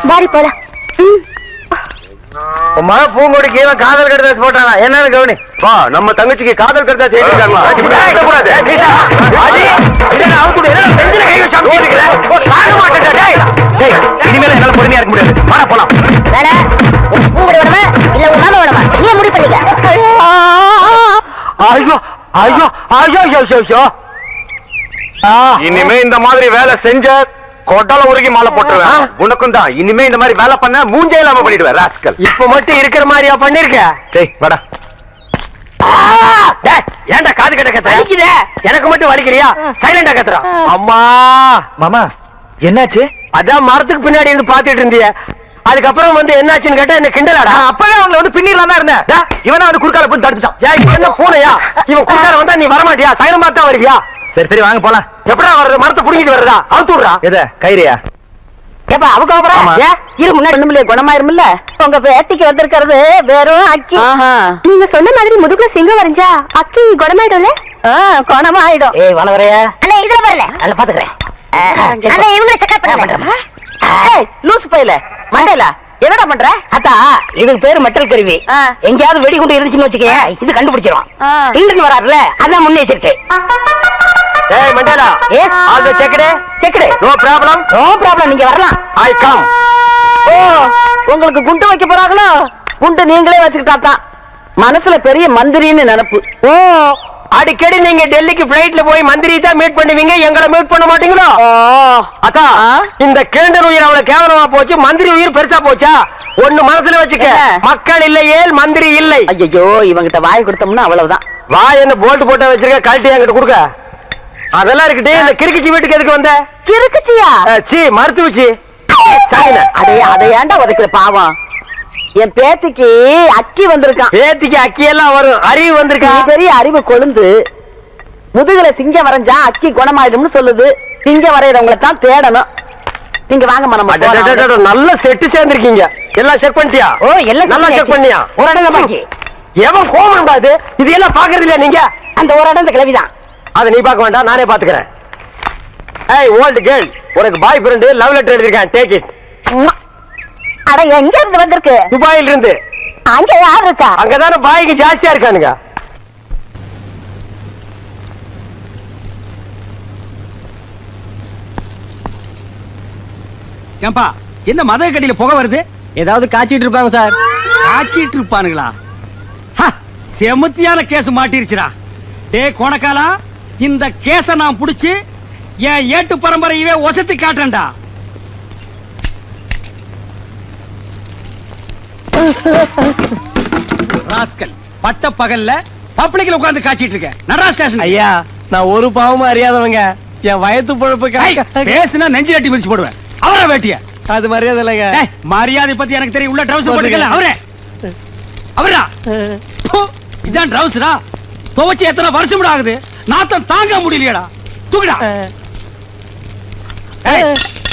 Speaker 3: பாடி போலாம்.
Speaker 5: உன் மக பூங்கொடிக்கு இவன் காதல் கடிதாசு போட்டானா என்னன்னு கவனி. வா நம்ம தங்கச்சிக்கு காதல் கடிதாசு எழுதிருக்காங்களா?
Speaker 7: இனிமேல என்னால பொறுமையா இருக்க முடியாது. வாடா போலாம்.
Speaker 3: பூங்கொடி விடவா இல்ல உன் மாமா விடவா? நீ முடிவு பண்ணிக்க.
Speaker 5: ஐயோ ஐயோ ஐயோ ஐயோ ஐயோ.
Speaker 7: இனிமே இந்த மாதிரி வேலை செஞ்ச கொட்டால உருகி மாலை போட்டுருவேன். உனக்கும் தான் இனிமே இந்த மாதிரி வேலை பண்ண மூஞ்சே இல்லாம பண்ணிடுவேன் ராஸ்கல்.
Speaker 5: இப்ப மட்டும் இருக்கிற மாதிரியா பண்ணிருக்க?
Speaker 7: டேய் வாடா.
Speaker 5: ஏன்டா காது கட்ட கத்துற? எனக்கு மட்டும் வலிக்கிறியா? சைலண்டா கத்துறா. அம்மா
Speaker 7: மாமா என்னாச்சு?
Speaker 5: அதான் மரத்துக்கு பின்னாடி இருந்து பாத்துட்டு இருந்திய. அதுக்கப்புறம் வந்து என்னாச்சுன்னு கேட்டா என்ன கிண்டலாடா?
Speaker 7: அப்பவே அவங்க வந்து பின்னிடலாம் தான் இருந்தேன். இவனா வந்து குறுக்கால போய் தடுத்துட்டான்.
Speaker 5: ஏன் என்ன பூனையா? இவன் குறுக்கார வந்தா நீ வரமாட்டியா? சைலம் பார்த்தா வருவியா?
Speaker 7: சரி சரி வாங்க போலாம்.
Speaker 5: எப்படா வர்றது? மரத்தை புடிங்கிட்டு வர்றதா? அவுத்து விடுறா.
Speaker 7: எத கயிறியா?
Speaker 4: ஏப்பா அவங்க
Speaker 7: ஆமா.
Speaker 4: இரு முன்னாடி ஒண்ணுமில்ல குணமாயிருமில்ல.
Speaker 3: உங்க பேத்திக்கு வந்திருக்கிறது வெறும் அக்கி. நீங்க சொன்ன மாதிரி முதுகுல சிங்கம் வரைஞ்சா அக்கி குணமாயிடும்ல? குணமாயிடும்.
Speaker 4: ஏய் வளவரையா
Speaker 3: அண்ணா இதுல வரல.
Speaker 4: அதுல பாத்துக்கிறேன்.
Speaker 3: அண்ணா இவங்களை செக்அப் பண்ணுங்க.
Speaker 4: ஏய் லூசு பையல மண்டையில என்னடா பண்ற? அத்தா இதுக்கு பேரு மெட்டல் கருவி. எங்கேயாவது வெடிகுண்டு இருந்துச்சுன்னு வச்சுக்க இது கண்டுபிடிச்சிரும். இங்கிருந்து வராருல அதான் முன்னெச்சரிக்கை.
Speaker 5: ஏய் Mandela
Speaker 4: Yes.
Speaker 5: All the checked
Speaker 4: checked
Speaker 5: no problem.
Speaker 4: No problem, நீங்க வரலாம்.
Speaker 5: I come.
Speaker 4: ஓ உங்களுக்கு குண்டு வைக்க போறாங்களோ? குண்டு நீங்களே வச்சுக்கிட்டாதான் மனசுல பெரிய மந்திரின்னு நினைப்பு.
Speaker 5: ஓ அடிக்கடி நீங்க டெல்லிக்கு பிளைட்ல போய் மந்திரி தான் மீட் பண்ணுவீங்க, எங்களை மீட் பண்ண மாட்டீங்களோ? அக்கா இந்த கேண்டர் உயிர் அவ்வளவு கேவலமா போச்சு, மந்திரி உயிர் பெருசா போச்சா? ஒண்ணு மனசுல வச்சுக்க, மக்கள் இல்லையேல் மந்திரி இல்லை.
Speaker 4: ஐயோ இவங்கிட்ட வாய் கொடுத்தோம்னா அவ்வளவுதான்.
Speaker 5: வாய் என்ன போல்ட் போட்டா வச்சிருக்க, கழட்டி என்கிட்ட கொடுக்க. அதெல்லாம் இருக்கட்டும், இந்த கிறுக்குச்சி வீட்டுக்கு எதுக்கு வந்த?
Speaker 4: கிறுக்குச்சியா?
Speaker 5: சி மருத்துவச்சி.
Speaker 4: அதை ஏன்டா உதைக்கிற பாவம்? என் பேத்திக்கு அக்கி வந்திருக்கான்.
Speaker 5: பேத்திக்கு அக்கி எல்லாம் வரும், அறிவு வந்திருக்கா?
Speaker 4: பெரிய அறிவு கொழுந்து. முதுகுல சிங்கம் வரைஞ்சா அக்கி குணமாயிடும்னு சொல்லுது. சிங்கம் வரையறவங்களை தான் தேடணும். நீங்க வாங்க மனம்.
Speaker 5: நல்ல செட்டு சேர்ந்திருக்கீங்க. எல்லாம் செக் பண்ணிட்டியா?
Speaker 4: ஓ எல்லாம்
Speaker 5: நல்லா செக் பண்ணியா?
Speaker 4: ஒரு இடம் பாக்கி.
Speaker 5: எவன் கோபம் பாது இது எல்லாம் பாக்குறது இல்லையா நீங்க?
Speaker 4: அந்த ஒரு இடம் இந்த கிளவிதான்.
Speaker 5: அதை நீ பார்க்க வேண்டாம், நானே பாத்துக்கிறேன். ஏய் ஓல்ட் கேர்ள், உனக்கு பாய் ஃப்ரெண்ட் லவ் லெட்டர் எழுதிருக்கேன், டேக் இட்.
Speaker 3: அட எங்க இருந்து வந்திருக்கு?
Speaker 5: துபாயில இருந்து.
Speaker 3: அங்க யார் இருக்கா?
Speaker 5: அங்கதானே பாய்க்கு ஜாஸ்தியா இருக்கானுங்க.
Speaker 2: ஏன்பா என்ன மத கடியில புகை வருது?
Speaker 5: ஏதாவது காய்ச்சிட்டு இருப்பாங்க சார்.
Speaker 2: காய்ச்சிட்டு இருப்பானுங்களா? செமத்தியான கேஸ் மாட்டிருச்சுடா. டே கோணக்காலா, இந்த கேஸ நான் புடிச்சு என் ஏட்டு பரம்பரையவே ஒசத்தி காட்டுறேன்டா. ராஸ்கல் பட்ட பகல்ல பப்ளிக்ல உட்கார்ந்து காய்ச்சிட்டு இருக்க. நடரா ஸ்டேஷன்.
Speaker 5: ஐயா நான் ஒரு பாவமும் அறியாதவங்க. என் வயத்து பொழப்புக்கு
Speaker 2: பேசுனா நெஞ்சு கட்டி மிதிச்சு போடுவேன். அவரா வேட்டிய
Speaker 5: அது மரியாதை இல்லைங்க.
Speaker 2: மரியாதை பத்தி எனக்கு தெரியும். உள்ள ட்ரவுசர் போட்டுக்கல. அவரே அவரா இதான் ட்ரவுசரா? துவச்சு எத்தனை வருஷம் ஆகுது, நாத்தம் தாங்க முடியலையடா. தூக்குடா.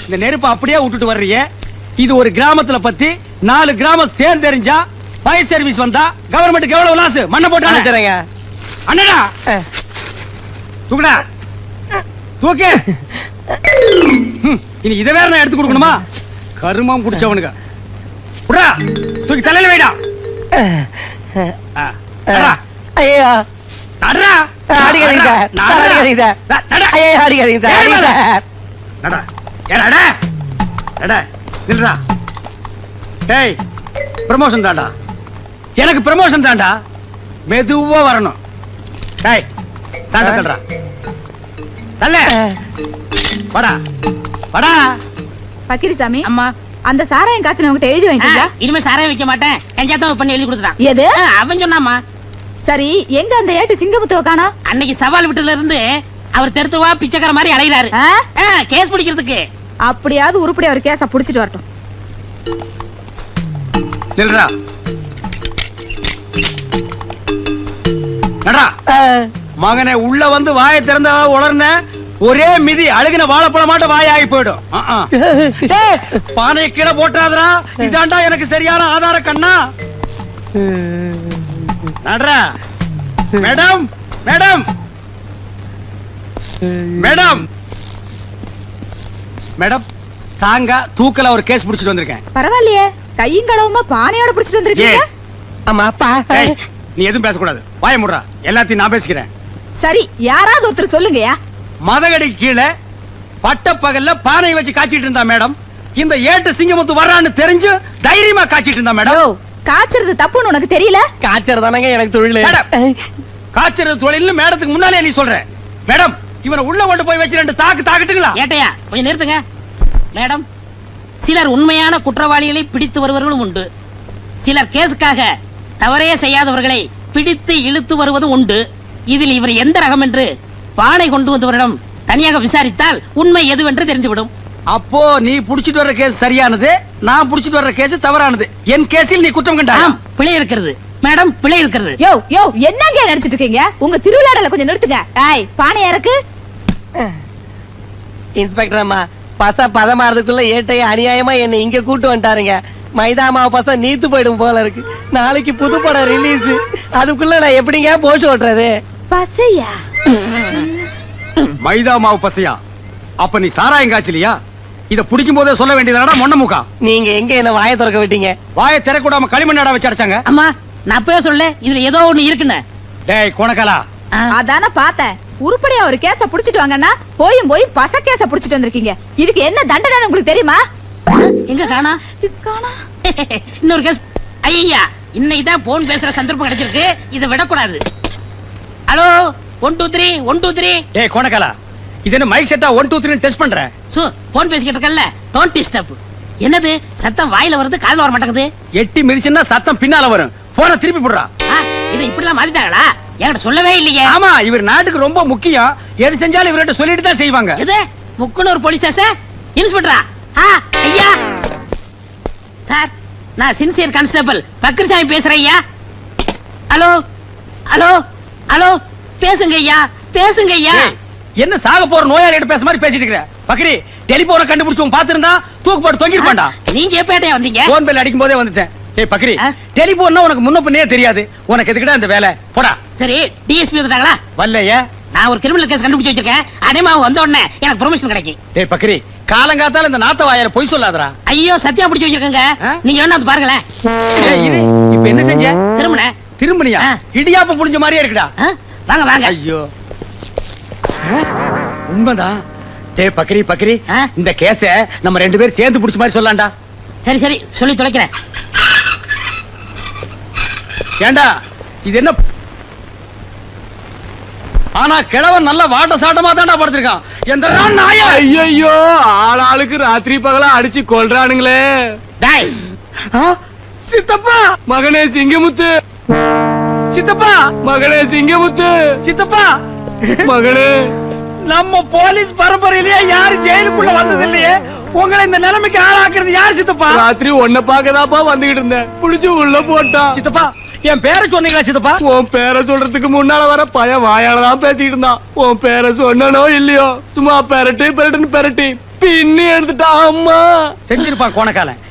Speaker 2: இந்த நெருப்ப அப்படியே விட்டுட்டு வர்றீங்க. இது ஒரு கிராமத்துல பத்தி 4 கிராமம் சேர்ந்து எரிஞ்சா ஃபயர் சர்வீஸ் வந்தா கவர்மெண்ட் எவ்வளவு லாஸ்? மண்ணை போட்டாங்க. அண்ணடா தூக்குடா, தூக்கு. இனி இதை வேற நான் எடுத்து கொடுக்கணுமா? கருமம் குடிச்சவனுங்க. விடா, தூக்கி தலையில வைடா.
Speaker 5: ஐயா
Speaker 2: நடரா.
Speaker 5: அடிக்காதீங்க சார், அடிக்காதீங்க சார். ஐயா அடிக்காதீங்க சார், அடிக்காதீங்க சார்.
Speaker 2: நடா. ஏ நடா. நடா. நில்றா. டேய் ப்ரமோஷன் தான்டா. எனக்கு ப்ரமோஷன் தான்டா. மெதுவா வரணும். டேய் ஸ்டாண்ட் தள்ளுடா. தள்ள. வாடா. வாடா.
Speaker 8: பக்கிரிசாமி
Speaker 4: அம்மா
Speaker 8: அந்த சாராயம் காய்ச்சல் உங்ககிட்ட எழுதி வாங்கிட்டீங்களா?
Speaker 4: இனிமே சாராயம் வைக்க மாட்டேன். கஞ்சாத்தம் பண்ணி எழுதி கொடுத்துட்டான்.
Speaker 8: எது?
Speaker 4: அவன் சொன்னாமா.
Speaker 8: சரி, எங்க அந்த ஏட்டு சிங்கமுத்துவ காணா?
Speaker 4: அன்னைக்கு சவால் வீட்டுல இருந்து அவர் தெருத்துவா பிச்சைக்கார மாதிரி அலைகிறாரு
Speaker 8: ஆ?
Speaker 4: கேஸ் பிடிக்கிறதுக்கு.
Speaker 8: அப்படியாவது உருப்படி அவர் கேஸ புடிச்சிட்டு வரட்டும்.
Speaker 2: நில்றா நடா. மகனே உள்ள வந்து வாயை திறந்தா உளர்ன ஒரே மிதி அழுகின வாழைப்பழமாட்ட வாய் ஆகி போயிடும். பானையை கீழே போட்டாதரா. இதாண்டா எனக்கு சரியான ஆதார கண்ணா. நடரா. மேடம் மேடம் மேடம் மேடம் ஸ்ட்ராங்கா தூக்கல ஒரு கேஸ் புடிச்சிட்டு வந்திருக்கேன்.
Speaker 8: பரவாயில்லையே, கையும் கடவுமா பானையோட புடிச்சிட்டு வந்திருக்கீங்க.
Speaker 2: Yes. ஏய், நீ எதுவும் பேசக்கூடாது. வாய முடுறா. எல்லாத்தையும் நான் பேசிக்கிறேன்.
Speaker 8: சரி, யாராவது ஒருத்தர் சொல்லுங்கயா.
Speaker 2: மதகடி கீழே பட்ட பகல்ல பானை வச்சு காய்ச்சிட்டு இருந்தா மேடம். இந்த ஏட்டு சிங்கமுத்து வர்றான்னு தெரிஞ்சு தைரியமா காய்ச்சிட்டு இருந்தா மேடம்.
Speaker 8: காய்ச்சறது தப்புன்னு உனக்கு தெரியல?
Speaker 5: காய்ச்சறதானங்க எனக்கு தொழில்.
Speaker 2: காய்ச்சறது தொழில்னு மேடத்துக்கு முன்னாலே நீ சொல்ற. மேடம் இவனை உள்ள கொண்டு போய் வச்சு 2 தாக்குட்டுங்களா?
Speaker 4: ஏட்டையா கொஞ்சம் நிறுத்துங்க. மேடம், சிலர் உண்மையான குற்றவாளிகளை பிடித்து வருவர்களும் உண்டு. சிலர் கேஸுக்காக தவறே செய்யாதவர்களை பிடித்து இழுத்து வருவதும் உண்டு. இதில் இவர் எந்த ரகம் என்று பானை கொண்டு வந்தவரிடம் தனியாக விசாரித்தால் உண்மை எதுவென்று தெரிந்துவிடும்.
Speaker 2: அப்போ நீ புடிச்சிட்டு வர்ற கேஸ் சரியானது, நான் புடிச்சிட்டு வர்ற கேஸ் தவறானது. என் கேஸில் நீ குற்றம் கண்டா?
Speaker 4: பிழை இருக்கிறது மேடம், பிழை இருக்கிறது.
Speaker 8: யோ யோ, என்னங்க நினைச்சிட்டு இருக்கீங்க? உங்க திருவிழாடல கொஞ்சம் நிறுத்துங்க. ஏய், பானை இறக்கு.
Speaker 5: இன்ஸ்பெக்டர் அம்மா, பச பதமாறதுக்குள்ள ஏட்டைய அநியாயமா என்ன இங்க கூட்டு வந்துட்டாருங்க. மைதா மாவு பச நீத்து போயிடும் போல இருக்கு. நாளைக்கு புது படம் ரிலீஸ். அதுக்குள்ள நான் எப்படிங்க போஷ் ஓட்டுறது?
Speaker 8: பசையா?
Speaker 2: மைதா மாவு பசையா? அப்ப நீ சாராயம் காய்ச்சலியா? இத புடிக்கும் போதே சொல்ல வேண்டியதாடா மொன்ன முக்கா.
Speaker 5: நீங்க எங்க என்ன வாயை திறக்க விட்டீங்க?
Speaker 2: வாயை திறக்கூடாம களிமண்ணாடா வச்சு அடைச்சாங்க.
Speaker 4: அம்மா, நான் அப்பவே சொல்ல இதுல ஏதோ ஒண்ணு இருக்குன்னு.
Speaker 2: டேய் கொணக்கலா,
Speaker 8: அதான பார்த்தேன். உருப்படியா ஒரு கேஸ புடிச்சிட்டு வாங்கன்னா போய் பச கேஸ புடிச்சிட்டு வந்திருக்கீங்க. இதுக்கு என்ன தண்டனை உங்களுக்கு தெரியுமா?
Speaker 4: எங்க காணா? இன்னொரு கேஸ். ஐயா, இன்னைக்கு தான் போன் பேசுற சந்தர்ப்பம் கிடைச்சிருக்கு. இதை விடக்கூடாது. ஹலோ, 1 2 3 1 2 3.
Speaker 2: டேய் கொணக்கலா, இது என்ன மைக் செட்டா 1 2 3 டெஸ்ட் பண்ற?
Speaker 4: சோ போன் பேசிக்கிட்டு இருக்கல்ல, டோன்ட் டிஸ்டர்ப். என்னது சத்தம் வாயில வருது, காதுல வர மாட்டேங்குது.
Speaker 2: எட்டி மிதிச்சுன்னா சத்தம் பின்னால வரும். போனை திருப்பி போடுறா.
Speaker 4: இது இப்படிலாம் மாத்திட்டாங்களா? என்கிட்ட சொல்லவே இல்லையே.
Speaker 2: ஆமா, இவர் நாட்டுக்கு ரொம்ப முக்கியம். எது செஞ்சாலும் இவர்கிட்ட சொல்லிட்டு தான் செய்வாங்க.
Speaker 4: இது முக்குனூர் போலீஸ் ஸ்டேஷன் இன்ஸ்பெக்டரா? ஐயா சார், நான் சின்சியர் கான்ஸ்டபிள் பக்ரிசாமி பேசுறேன் ஐயா. ஹலோ ஹலோ ஹலோ, பேசுங்க ஐயா, பேசுங்க ஐயா.
Speaker 2: என்ன சாக போற நோயாளிகிட்ட பேச மாதிரி பேசிட்டு இருக்கற? பக்ரி, டெலிபோனை கண்டுபிடிச்சவன் பாத்துறதா தூக்கு போட்டு தொங்கிருப்பான்டா.
Speaker 4: நீங்க எப்ப வந்தீங்க?
Speaker 2: போன் பெல் அடிக்கும் போதே வந்துட்டேன். ஏய் பக்ரி, டெலிபோன்னா உனக்கு முன்ன பின்னே தெரியாது. உனக்கு எதுக்குடா இந்த வேலை? போடா.
Speaker 4: சரி, டிஎஸ்பி வந்துட்டாங்களா?
Speaker 2: வரலையே.
Speaker 4: நான் ஒரு கிரிமினல் கேஸ் கண்டுபிடிச்சு வச்சிருக்கேன். அடேமா வந்த உடனே எனக்கு ப்ரொமோஷன் கிடைக்கும்.
Speaker 2: டேய் பக்ரி, காலங்காத்தால இந்த நாத்த வாயால பொய் சொல்லாதடா.
Speaker 4: ஐயோ, சத்தியா பிடிச்சு வச்சிருக்கேங்க. நீங்க வேணா வந்து பாருங்களேன்.
Speaker 2: ஏய் இரு, இப்போ என்ன செஞ்ச? திரும்பனியா? இடியாப்பம் புடிஞ்ச மாதிரியே இருக்குடா.
Speaker 4: வாங்க வாங்க.
Speaker 2: ஐயோ, உண்மைதான். டேய் பக்ரி பக்ரி, இந்த கேஸ நம்ம 2 பேரும் சேர்ந்து புடிச்ச மாதிரி சொல்லலாம்டா.
Speaker 4: சரி சரி, சொல்லி தொலைக்கிறேன்.
Speaker 2: ஏண்டா இது என்ன? ஆனா கிழவன் நல்ல வாட்ட சாட்டமா தான்டா படுத்திருக்கான். எந்தடா நாயா?
Speaker 6: ஐயோ, ஆளாளுக்கு ராத்திரி பகலா அடிச்சு கொல்றானுங்களே.
Speaker 4: டேய்,
Speaker 2: சித்தப்பா,
Speaker 6: மகனே சிங்கமுத்து,
Speaker 2: சித்தப்பா,
Speaker 6: மகனே சிங்கமுத்து,
Speaker 2: சித்தப்பா,
Speaker 6: மகனே.
Speaker 2: நம்ம போலீஸ் பரம்பரையிலேயே யாரு ஜெயிலுக்குள்ள வந்தது இல்லையே. உங்களை இந்த நிலைமைக்கு ஆளாக்குறது யார் சித்தப்பா?
Speaker 6: ராத்திரி உன்னை பாக்கதாப்பா வந்துகிட்டு இருந்தேன். புடிச்சு உள்ள போட்டான்.
Speaker 2: சித்தப்பா, என் பேரை சொன்னீங்களா சித்தப்பா?
Speaker 6: உன் பேரை சொல்றதுக்கு முன்னால வர பையன் வாயாலதான் பேசிக்கிட்டு இருந்தான். உன் பேரை சொன்னனோ இல்லையோ, சும்மா பெரட்டுன்னு பெரட்டி பின்னி எடுத்துட்டான். அம்மா
Speaker 2: செஞ்சிருப்பான் கோணக்காலன்.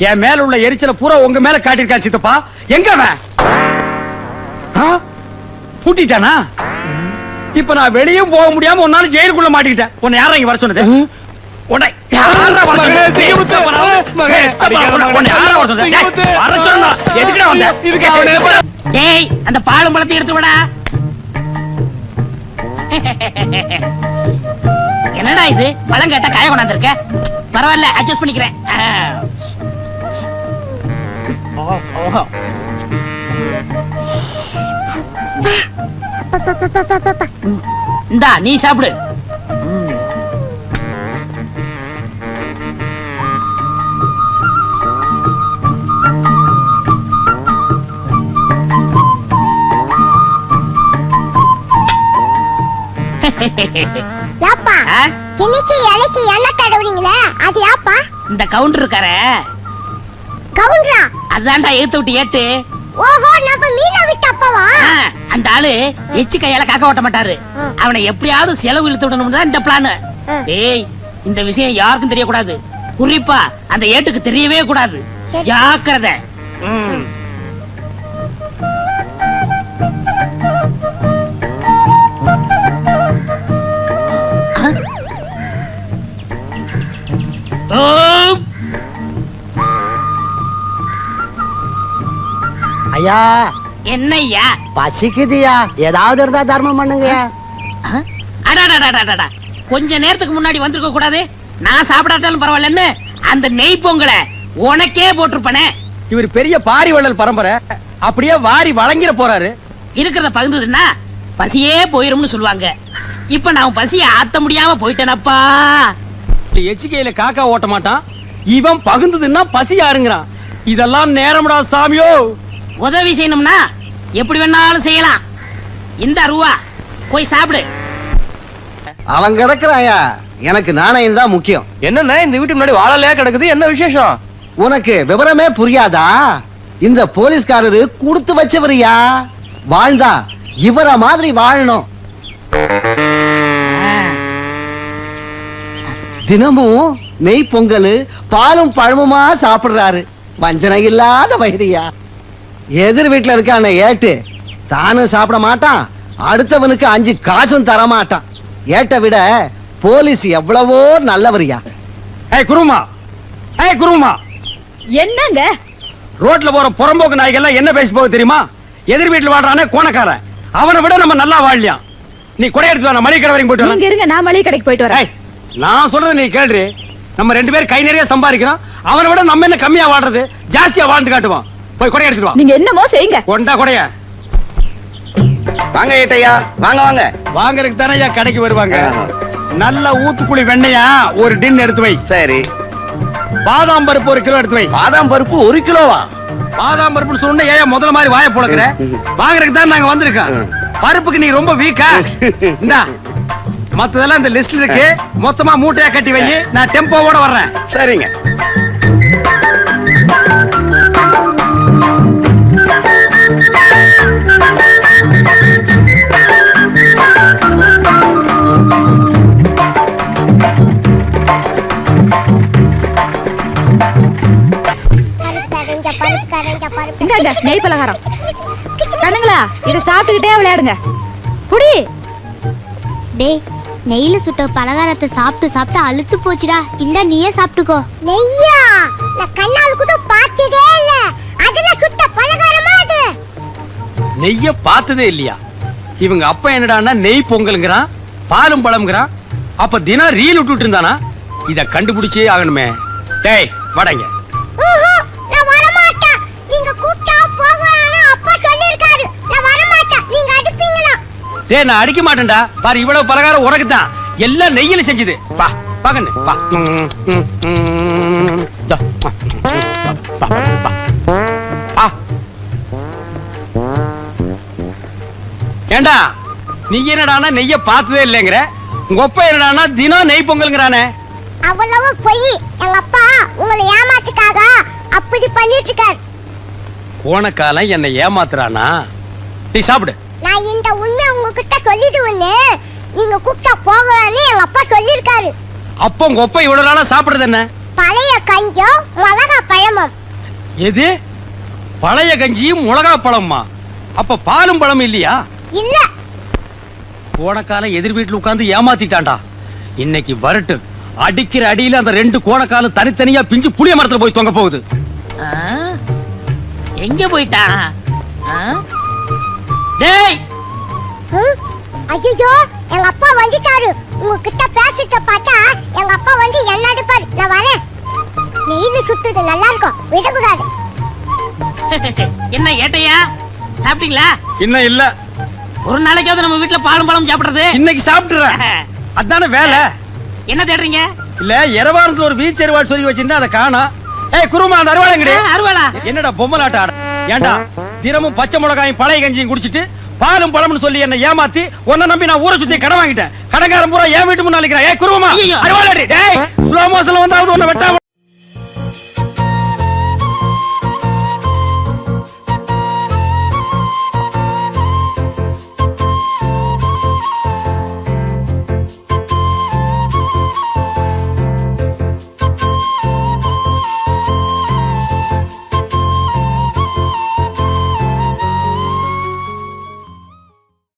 Speaker 2: என் மேல உள்ள எரிச்சல பூரா உங்க மேல காட்டியிருக்கான் சித்தப்பா. எங்க அவன்? பூட்டிட்டானா? இப்ப நான் வெளியும் போக முடியாம உன்னால ஜெயிலுக்குள்ள மாட்டிக்கிட்டேன். உன்னை யாரா இங்க வர சொன்னது? உன்னை யாரா வர சொன்னது? சிங்கமுத்து, மகனே, உன்னை யாரா வர சொன்னது? வர சொன்னா எதுக்குடா வந்த? இதுக்கு அவனே.
Speaker 4: டேய், அந்த பாலும் பழத்தை எடுத்து விடா. என்னடா இது? பழம் கேட்டா காய கொண்டாந்துருக்க. பரவாயில்ல, அட்ஜஸ்ட் பண்ணிக்கிறேன். இந்தா, நீ சாப்பிடு.
Speaker 3: யாப்பா
Speaker 4: ஆ?
Speaker 3: இன்னைக்கு இலைக்கு எண்ணெய் தடவுறீங்களே அது யாப்பா?
Speaker 4: இந்த கவுண்டர் இருக்கார
Speaker 3: கவுண்டரா?
Speaker 4: அதான்டா ஏத்து விட்டு ஏத்து.
Speaker 3: ஓஹோ, நம்ம மீனா விட்டு அப்பாவா?
Speaker 4: ஆ, அந்த ஆளு எச்சு கையால காக்க ஓட்ட மாட்டாரு. அவனை எப்படியாவது செலவு இழுத்து விடணும் தான் இந்த பிளான். ஏய், இந்த விஷயம் யாருக்கும் தெரியக்கூடாது. குறிப்பா அந்த ஏட்டுக்கு தெரியவே கூடாது.
Speaker 3: சரி.
Speaker 4: ஜாக்கிரதை. ம். ஓம்.
Speaker 5: ஐயா
Speaker 4: என்னய்யா?
Speaker 5: பசிக்குதுயா, ஏதாவது இருந்தா தர்மம் பண்ணுங்கயா.
Speaker 4: அடாடாடாடாடா, கொஞ்ச நேரத்துக்கு முன்னாடி வந்திருக்க கூடாது. நான் சாப்பிடாட்டாலும் பரவாயில்லன்னு அந்த நெய் பொங்கலை உனக்கே போட்டிருப்பனே.
Speaker 2: இவர் பெரிய பாரி வள்ளல் பரம்பரை, அப்படியே வாரி வழங்கிட போறாரு.
Speaker 4: இருக்கிறத பகிர்ந்ததுன்னா பசியே போயிரும்னு சொல்லுவாங்க. இப்ப நான் பசியை ஆத்த முடியாம போயிட்டேனப்பா.
Speaker 2: எச்சிக்கையில காக்கா ஓட்ட மாட்டான், இவன் பகுந்ததுன்னா பசி யாருங்கிறான். இதெல்லாம் நேரம்டா சாமியோ.
Speaker 4: உதவி செய்யணும்னா எப்படி வேணாலும் செய்யலாம். இந்த ரூபா போய் சாப்பிடு.
Speaker 5: அவன் கிடக்குறாயா, எனக்கு நாணயம் தான் முக்கியம்.
Speaker 6: என்னன்னா இந்த வீட்டு முன்னாடி வாழலையா கிடக்குது, என்ன விசேஷம்?
Speaker 5: உனக்கு விவரமே புரியாதா? இந்த போலீஸ்காரரு கொடுத்து வச்சவரியா. வாழ்ந்தா இவர மாதிரி வாழணும். தினமும் நெய் பொங்கல் பாலும் பழமுமா சாப்பிடுறாரு. வஞ்சனை இல்லாத வயிறியா. எதிர் வீட்டுல இருக்கான ஏட்டு தானும் சாப்பிட மாட்டான், அடுத்தவனுக்கு 5 காசும் தர மாட்டான். ஏட்டை விட போலீஸ் எவ்வளவோ நல்லவரியா.
Speaker 2: ஏய் குருமா, ஏய் குருமா,
Speaker 8: என்னங்க?
Speaker 2: ரோட்ல போற புறம்போக்கு நாய்கள்லாம் என்ன பேசி போக தெரியுமா? எதிர் வீட்டுல வாழ்றானே கோணக்காரன், அவனை விட நம்ம நல்லா வாழலாம். நீ கொடை எடுத்து வா, நான் மளிகை கடை வரைக்கும் போயிட்டு வரேன்.
Speaker 8: நீங்க இருங்க, நான் மளிகை கடைக்கு போயிட்டு வரேன்.
Speaker 2: ஏய், நான் சொல்றது நீ கேளு. நம்ம 2 பேரும் கை நிறைய சம்பாதிக்கிறோம், அவனை விட நம்ம என்ன கம்மியா வாழ்றது, ஜாஸ்தியா வாழ்ந்து காட்டுவான். போய் கொடை எடுத்துட்டு வா.
Speaker 8: நீங்க என்னமோ செய்யுங்க.
Speaker 2: கொண்டா கொடைய.
Speaker 5: வாங்க ஏட்டையா, வாங்க வாங்க.
Speaker 2: வாங்கறதுக்கு தானே ஐயா கடைக்கு வருவாங்க. நல்ல ஊத்துக்குழி வெண்ணையா ஒரு டின் எடுத்து வை.
Speaker 5: சரி.
Speaker 2: பாதாம் பருப்பு 1 கிலோ எடுத்து வை.
Speaker 5: பாதாம் பருப்பு 1 கிலோவா?
Speaker 2: பாதாம் பருப்புன்னு சொன்ன ஏன் முதல்ல மாதிரி வாயை புழக்கிற? வாங்குறதுக்கு தான் நாங்க வந்திருக்கோம். பருப்புக்கு நீ ரொம்ப வீக்கா. இந்தா மத்ததெல்லாம் இந்த லிஸ்ட்ல இருக்கு, மொத்தமா மூட்டையா கட்டி வை. நான் டெம்போவோட வர்றேன்.
Speaker 5: சரிங்க.
Speaker 8: இந்தாங்க நெய் பலகாரம். கண்ணுங்களா, இத சாப்பிட்டுக்கிட்டே விளையாடுங்க. புடி.
Speaker 3: டேய், நெய்ல சுட்ட பலகாரத்தை சாப்பிட்டு சாப்பிட்டு அழுத்து போச்சுடா. இந்த நீயே சாப்பிட்டுக்கோ. நெய்யா? நான் கண்ணால கூட பார்த்ததே இல்ல. அதுல சுட்ட பலகாரமா அது?
Speaker 2: நெய்ய பார்த்ததே இல்லையா? இவங்க அப்பா என்னடான்னா நெய் பொங்கல்ங்கறான், பாலும் பழம்ங்கறான். அப்ப தினம் ரீல் விட்டுட்டு இருந்தானா? இத கண்டுபிடிச்சே ஆகணுமே. டேய் வாடங்க.
Speaker 3: நான் வர மாட்டேன். நீங்க கூப்பிட்டா போகணும்னு அப்பா சொல்லிருக்காரு. நான் வர மாட்டேன். நீங்க அடிப்பீங்களா?
Speaker 2: டேய் நான் அடிக்க மாட்டேன்டா. பாரு இவ்வளவு பலகாரம் உனக்கு தான். எல்லாம் நெய்யில செஞ்சது. வா பகன்னு வா. டா. ஆ. ஏண்டா நீ என்னடானா நெய்ய பார்த்ததே இல்லைங்கற, உங்க அப்பா என்னடானா தினம் நெய் பொங்கல்ங்கறானே.
Speaker 3: அவ்வளவு பொய். எங்க அப்பா உங்களை ஏமாத்துக்காக அப்படி பண்ணிட்டு இருக்காரு.
Speaker 2: போன காலம் என்ன ஏமாத்துறானா? நீ சாப்பிடு.
Speaker 3: நான் இந்த உண்மை உங்ககிட்ட சொல்லிடுவேன்னு நீங்க கூப்பிட்டா போகலான்னு எங்க அப்பா சொல்லிருக்காரு.
Speaker 2: அப்ப உங்க அப்பா இவ்வளவு நாளா சாப்பிடுறது என்ன?
Speaker 3: பழைய கஞ்சம் மிளகா பழமும்.
Speaker 2: எது? பழைய கஞ்சியும் மிளகா பழமா? அப்ப பாலும் பழம் இல்லையா?
Speaker 3: இல்ல.
Speaker 2: போன காலம் எதிர் வீட்டுல உட்கார்ந்து ஏமாத்திட்டான்டா. இன்னைக்கு வரட்டு அடிக்கிற அடியில அந்த 2 கோணக்காலம் தனித்தனியா பிஞ்சு புளிய மரத்துல போய் தொங்க போகுது.
Speaker 4: ஆ? எங்க போயிட்டான்? ஆ? டேய்,
Speaker 3: ஐயோ, எங்க அப்பா வந்துட்டாரு. உங்ககிட்ட பேசிட்ட பார்த்தா எங்க அப்பா வந்து என்ன அடிப்பாரு. நான் வரேன். நெய்ல சுட்டுது நல்லா இருக்கும், விடக்கூடாது.
Speaker 4: என்ன ஏட்டையா, சாப்பிட்டீங்களா?
Speaker 2: இன்னும் இல்ல.
Speaker 4: ஒரு நாளைக்காவது நம்ம வீட்டுல பாலும் பழம் சாப்பிடுறது.
Speaker 2: இன்னைக்கு சாப்பிட்டுறேன். அதான வேலை.
Speaker 4: என்ன தேடுறீங்க?
Speaker 2: இல்ல எரவாரத்துல ஒரு பீச் அருவாள் சொல்லி வச்சிருந்தா அதை காணோம். ஏய் குருமா, அந்த அருவாள் எங்கடி?
Speaker 4: அருவாளா?
Speaker 2: என்னடா பொம்மலாட்ட ஆட? ஏண்டா தினமும் பச்சை மிளகாயும் பழைய கஞ்சியும் குடிச்சிட்டு பாலும் பழம்னு சொல்லி என்ன ஏமாத்தி உன்னை நம்பி நான் ஊரை சுத்தி கடன் வாங்கிட்டேன். கடன்காரன் பூரா என் வீட்டு முன்னால நிக்கிறான். ஏய் குருவமா,
Speaker 4: ஐயோ.
Speaker 2: அருவாளடி, டேய் ஸ்லோ மோஷன்ல வந்தாவது உன்னை வெட்டாம